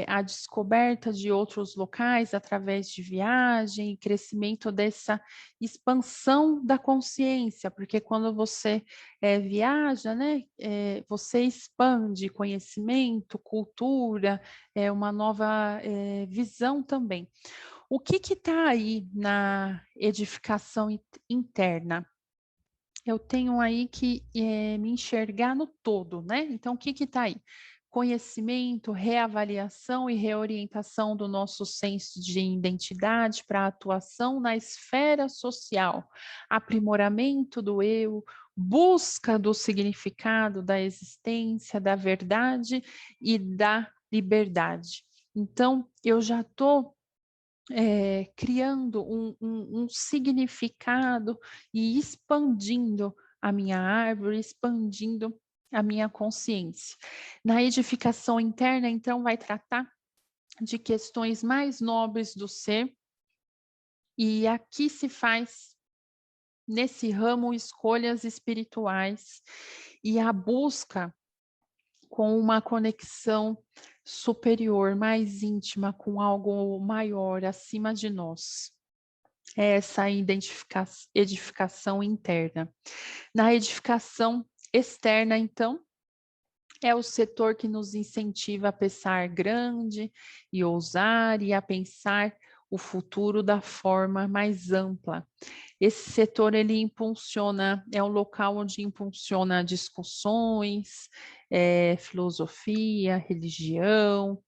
a descoberta de outros locais através de viagem e crescimento dessa expansão da consciência, porque quando você viaja, né, você expande conhecimento, cultura, uma nova visão também. O que está aí na edificação interna? Eu tenho aí que me enxergar no todo, né? Então, o que está aí? Conhecimento, reavaliação e reorientação do nosso senso de identidade para atuação na esfera social, aprimoramento do eu, busca do significado da existência, da verdade e da liberdade. Então, eu já estou criando um significado e expandindo a minha árvore, expandindo a minha consciência. Na edificação interna, então, vai tratar de questões mais nobres do ser, e aqui se faz, nesse ramo, escolhas espirituais e a busca com uma conexão superior, mais íntima, com algo maior acima de nós. Essa edificação interna. Na edificação externa, então, é o setor que nos incentiva a pensar grande e ousar e a pensar o futuro da forma mais ampla. Esse setor, ele impulsiona, é um local onde impulsiona discussões, filosofia, religião,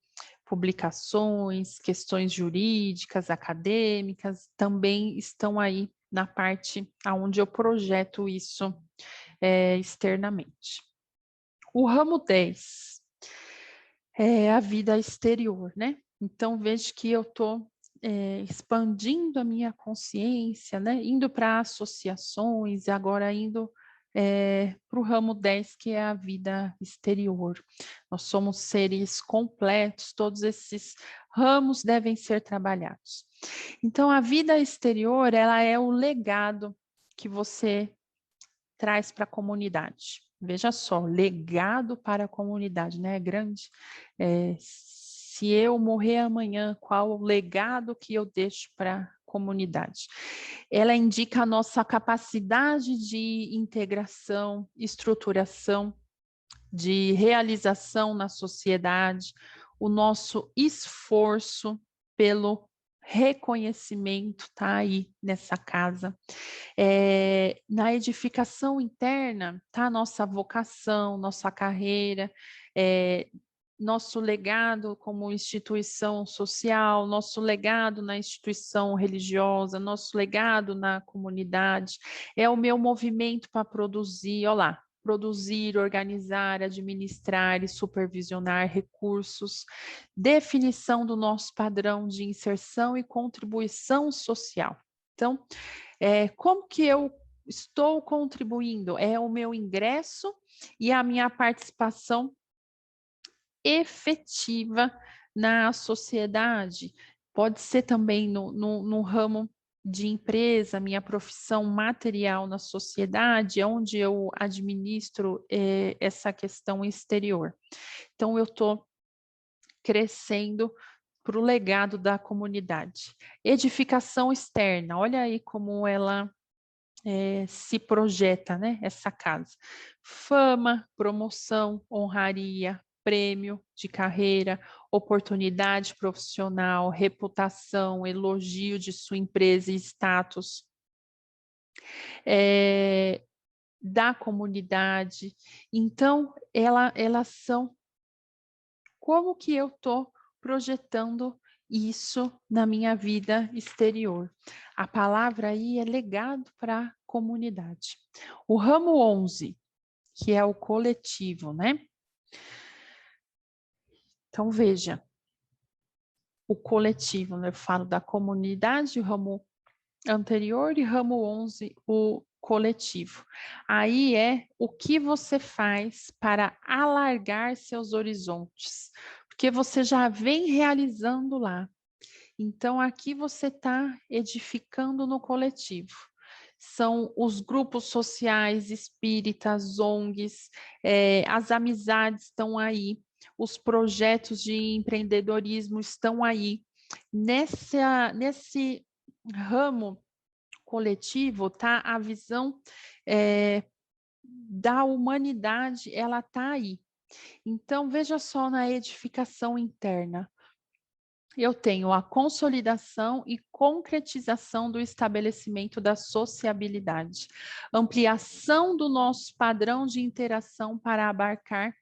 publicações, questões jurídicas, acadêmicas, também estão aí na parte aonde eu projeto isso externamente. O ramo 10 é a vida exterior, né? Então, vejo que eu estou expandindo a minha consciência, né? Indo para associações e agora indo para o ramo 10, que é a vida exterior. Nós somos seres completos, todos esses ramos devem ser trabalhados. Então, a vida exterior, ela é o legado que você traz para a comunidade. Veja só, legado para a comunidade, né? É grande. Se eu morrer amanhã, qual o legado que eu deixo para a comunidade? Ela indica a nossa capacidade de integração, estruturação, de realização na sociedade, o nosso esforço pelo reconhecimento está aí nessa casa. Na edificação interna está a nossa vocação, nossa carreira, nosso legado como instituição social, nosso legado na instituição religiosa, nosso legado na comunidade, é o meu movimento para produzir, olha lá, produzir, organizar, administrar e supervisionar recursos, definição do nosso padrão de inserção e contribuição social. Então, como que eu estou contribuindo? É o meu ingresso e a minha participação efetiva na sociedade. Pode ser também no ramo de empresa, minha profissão material na sociedade, é onde eu administro essa questão exterior. Então, eu estou crescendo para o legado da comunidade. Edificação externa, olha aí como ela se projeta, né? Essa casa. Fama, promoção, honraria, prêmio de carreira, oportunidade profissional, reputação, elogio de sua empresa e status da comunidade. Então, elas são como que eu estou projetando isso na minha vida exterior. A palavra aí é legado para a comunidade. O ramo 11, que é o coletivo, né? Então, veja, o coletivo, né? Eu falo da comunidade, o ramo anterior, e ramo 11, o coletivo. Aí é o que você faz para alargar seus horizontes, porque você já vem realizando lá. Então, aqui você está edificando no coletivo. São os grupos sociais, espíritas, ONGs, as amizades estão aí, os projetos de empreendedorismo estão aí. Nesse ramo coletivo, tá? A visão da humanidade, ela está aí. Então, veja só na edificação interna. Eu tenho a consolidação e concretização do estabelecimento da sociabilidade, ampliação do nosso padrão de interação para abarcar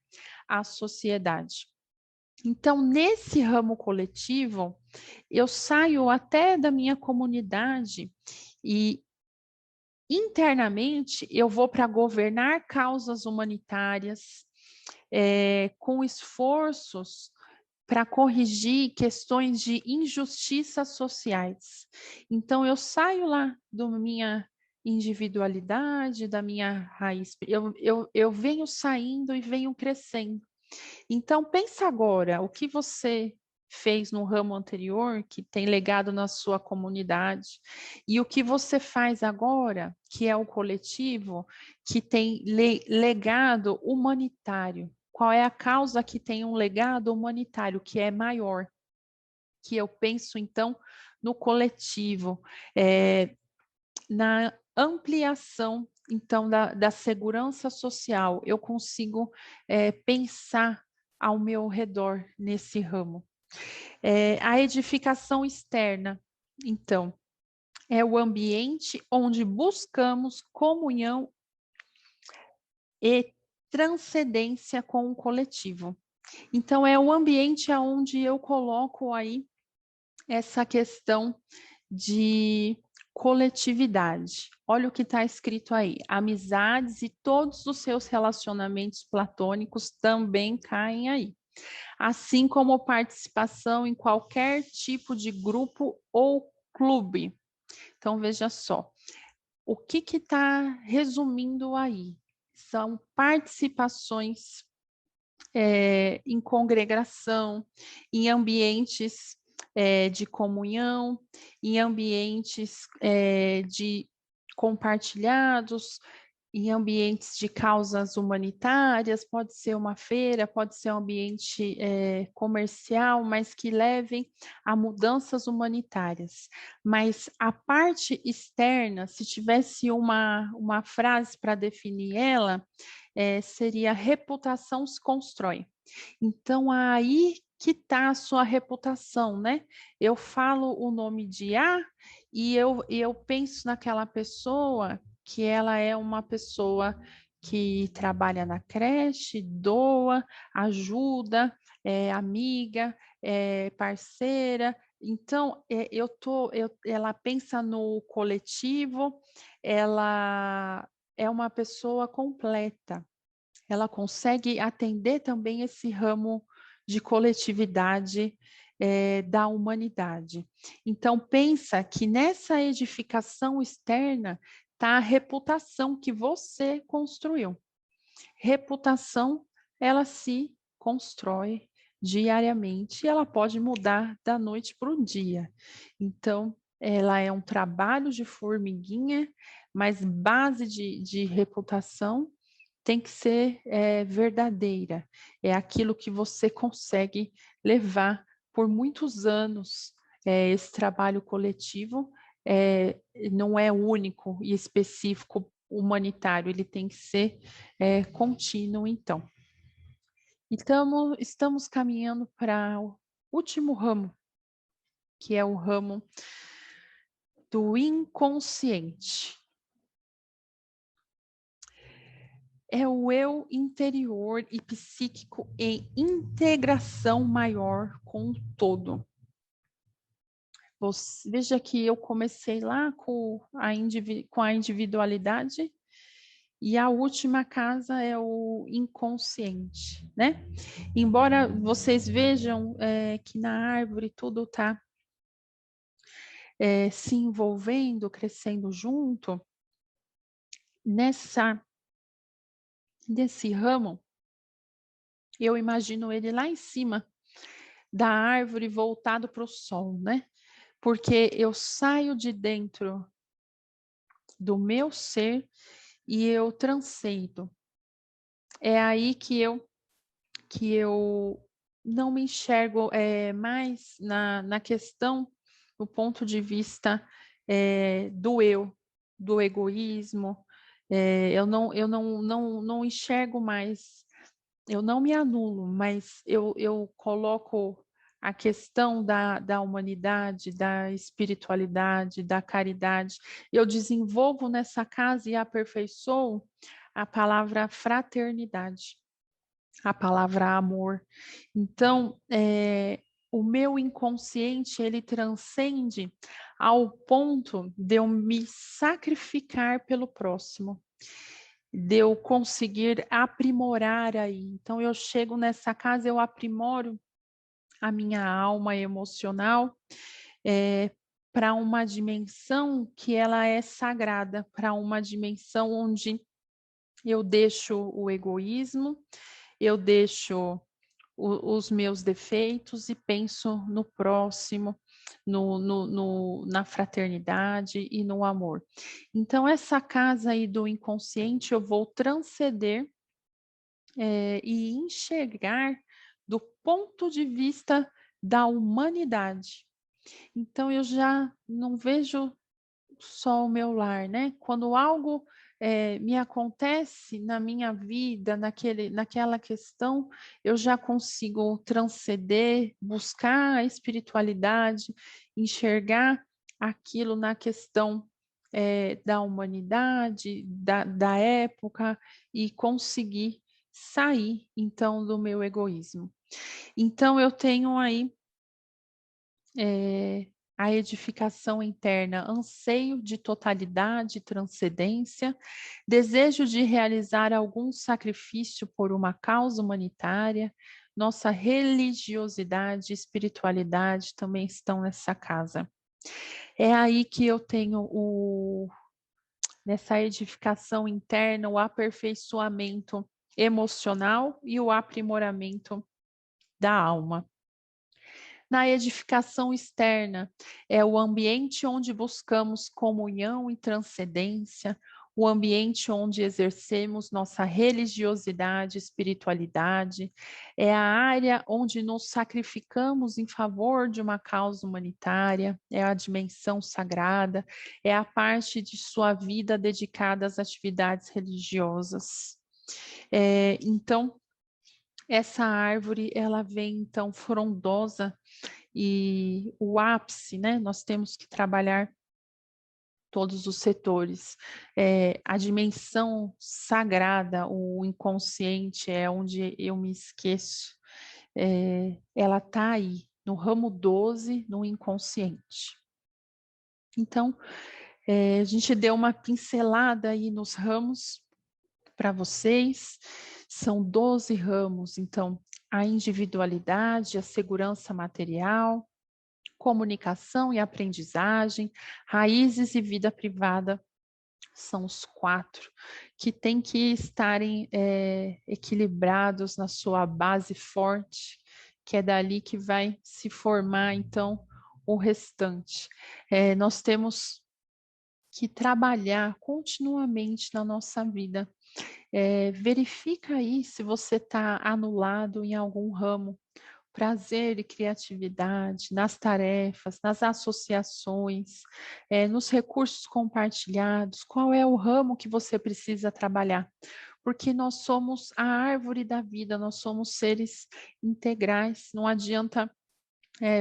a sociedade. Então, nesse ramo coletivo, eu saio até da minha comunidade e internamente eu vou para governar causas humanitárias, com esforços para corrigir questões de injustiças sociais. Então, eu saio lá da minha individualidade, da minha raiz, eu venho saindo e venho crescendo. Então, pensa agora, o que você fez no ramo anterior, que tem legado na sua comunidade, e o que você faz agora, que é o coletivo, que tem legado humanitário. Qual é a causa que tem um legado humanitário, que é maior? Que eu penso, então, no coletivo, na ampliação, então, da segurança social. Eu consigo pensar ao meu redor nesse ramo. A edificação externa, então, é o ambiente onde buscamos comunhão e transcendência com o coletivo. Então, é o ambiente onde eu coloco aí essa questão de coletividade. Olha o que está escrito aí: amizades e todos os seus relacionamentos platônicos também caem aí, assim como participação em qualquer tipo de grupo ou clube. Então, veja só, o que está resumindo aí? São participações em congregação, em ambientes de comunhão, em ambientes de compartilhados, em ambientes de causas humanitárias, pode ser uma feira, pode ser um ambiente comercial, mas que levem a mudanças humanitárias. Mas a parte externa, se tivesse uma frase para definir ela, seria: reputação se constrói. Então, aí que está a sua reputação, né? Eu falo o nome de A e eu penso naquela pessoa que ela é uma pessoa que trabalha na creche, doa, ajuda, é amiga, é parceira. Então, ela pensa no coletivo, ela é uma pessoa completa. Ela consegue atender também esse ramo de coletividade da humanidade. Então, pensa que nessa edificação externa está a reputação que você construiu. Reputação, ela se constrói diariamente e ela pode mudar da noite para o dia. Então, ela é um trabalho de formiguinha, mas base de reputação tem que ser verdadeira. É aquilo que você consegue levar por muitos anos. Esse trabalho coletivo não é único e específico humanitário, ele tem que ser contínuo, então. Então, estamos caminhando para o último ramo, que é o ramo do inconsciente. É o eu interior e psíquico em integração maior com o todo. Veja que eu comecei lá com a individualidade e a última casa é o inconsciente, né? Embora vocês vejam que na árvore tudo está se envolvendo, crescendo junto, nesse ramo, eu imagino ele lá em cima da árvore voltado para o sol, né? Porque eu saio de dentro do meu ser e eu transcendo. É aí que eu não me enxergo mais na questão, do ponto de vista do eu, do egoísmo. Eu não enxergo mais, eu não me anulo, mas eu coloco a questão da humanidade, da espiritualidade, da caridade. Eu desenvolvo nessa casa e aperfeiçoo a palavra fraternidade, a palavra amor. Então, o meu inconsciente, ele transcende ao ponto de eu me sacrificar pelo próximo, de eu conseguir aprimorar aí. Então, eu chego nessa casa, eu aprimoro a minha alma emocional para uma dimensão que ela é sagrada, para uma dimensão onde eu deixo o egoísmo, eu deixo os meus defeitos e penso no próximo, na fraternidade e no amor. Então, essa casa aí do inconsciente eu vou transcender e enxergar do ponto de vista da humanidade. Então, eu já não vejo só o meu lar, né? Quando algo me acontece na minha vida, naquela questão, eu já consigo transcender, buscar a espiritualidade, enxergar aquilo na questão da humanidade, da época, e conseguir sair, então, do meu egoísmo. Então, eu tenho aí a edificação interna, anseio de totalidade, transcendência, desejo de realizar algum sacrifício por uma causa humanitária. Nossa religiosidade e espiritualidade também estão nessa casa. É aí que eu tenho nessa edificação interna, o aperfeiçoamento emocional e o aprimoramento da alma. Na edificação externa, é o ambiente onde buscamos comunhão e transcendência, o ambiente onde exercemos nossa religiosidade, espiritualidade, é a área onde nos sacrificamos em favor de uma causa humanitária, é a dimensão sagrada, é a parte de sua vida dedicada às atividades religiosas. Então, essa árvore, ela vem, então, frondosa, e o ápice, né? Nós temos que trabalhar todos os setores. A dimensão sagrada, o inconsciente, é onde eu me esqueço. Ela está aí, no ramo 12, no inconsciente. Então, a gente deu uma pincelada aí nos ramos para vocês. São 12 ramos, então, a individualidade, a segurança material, comunicação e aprendizagem, raízes e vida privada, são os 4 que têm que estarem equilibrados na sua base forte, que é dali que vai se formar, então, o restante. Nós temos que trabalhar continuamente na nossa vida. Verifica aí se você está anulado em algum ramo. Prazer e criatividade nas tarefas, nas associações, nos recursos compartilhados. Qual é o ramo que você precisa trabalhar? Porque nós somos a árvore da vida, nós somos seres integrais. Não adianta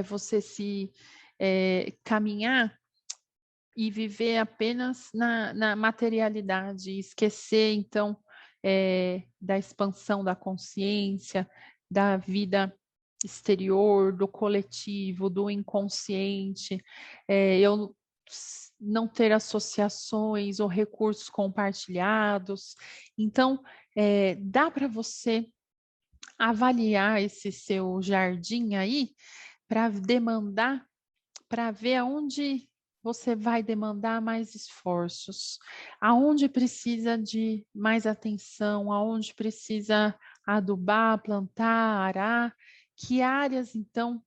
você se caminhar e viver apenas na materialidade, e esquecer, então, da expansão da consciência, da vida exterior, do coletivo, do inconsciente, eu não ter associações ou recursos compartilhados. Então, dá para você avaliar esse seu jardim aí para demandar, para ver aonde você vai demandar mais esforços, aonde precisa de mais atenção, aonde precisa adubar, plantar, arar, que áreas, então,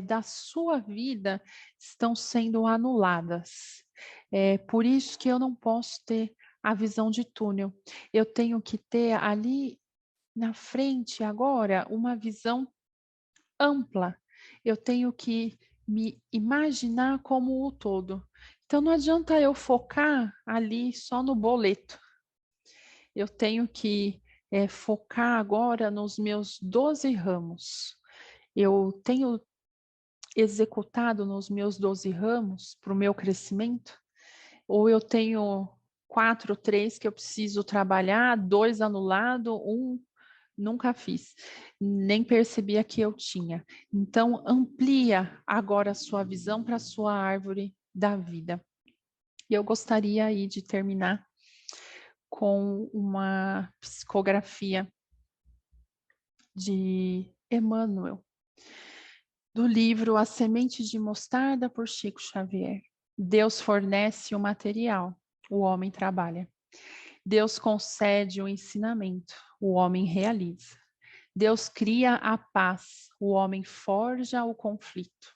da sua vida estão sendo anuladas. Por isso que eu não posso ter a visão de túnel. Eu tenho que ter ali na frente agora uma visão ampla. Eu tenho que me imaginar como o todo. Então não adianta eu focar ali só no boleto. Eu tenho que focar agora nos meus 12 ramos. Eu tenho executado nos meus 12 ramos para o meu crescimento? Ou eu tenho 4, 3 que eu preciso trabalhar, 2 anulado, um nunca fiz, nem percebia que eu tinha. Então, amplia agora a sua visão para a sua árvore da vida. E eu gostaria aí de terminar com uma psicografia de Emmanuel, do livro A Semente de Mostarda, por Chico Xavier. Deus fornece o material, o homem trabalha. Deus concede o ensinamento, o homem realiza. Deus cria a paz, o homem forja o conflito.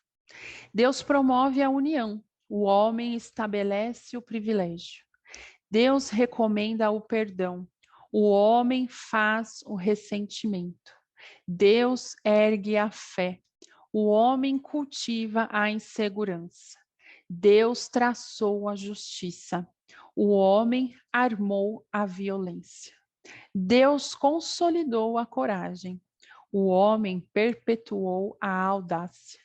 Deus promove a união, o homem estabelece o privilégio. Deus recomenda o perdão, o homem faz o ressentimento. Deus ergue a fé, o homem cultiva a insegurança. Deus traçou a justiça, o homem armou a violência. Deus consolidou a coragem, o homem perpetuou a audácia.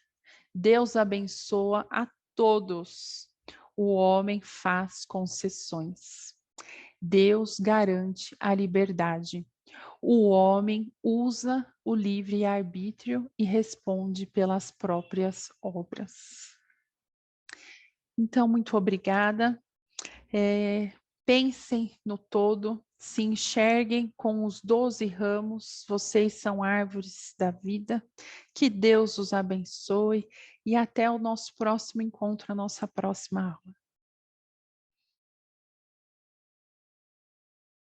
Deus abençoa a todos, o homem faz concessões. Deus garante a liberdade, o homem usa o livre-arbítrio e responde pelas próprias obras. Então, muito obrigada. Pensem no todo, se enxerguem com os 12 ramos, vocês são árvores da vida. Que Deus os abençoe e até o nosso próximo encontro, a nossa próxima aula.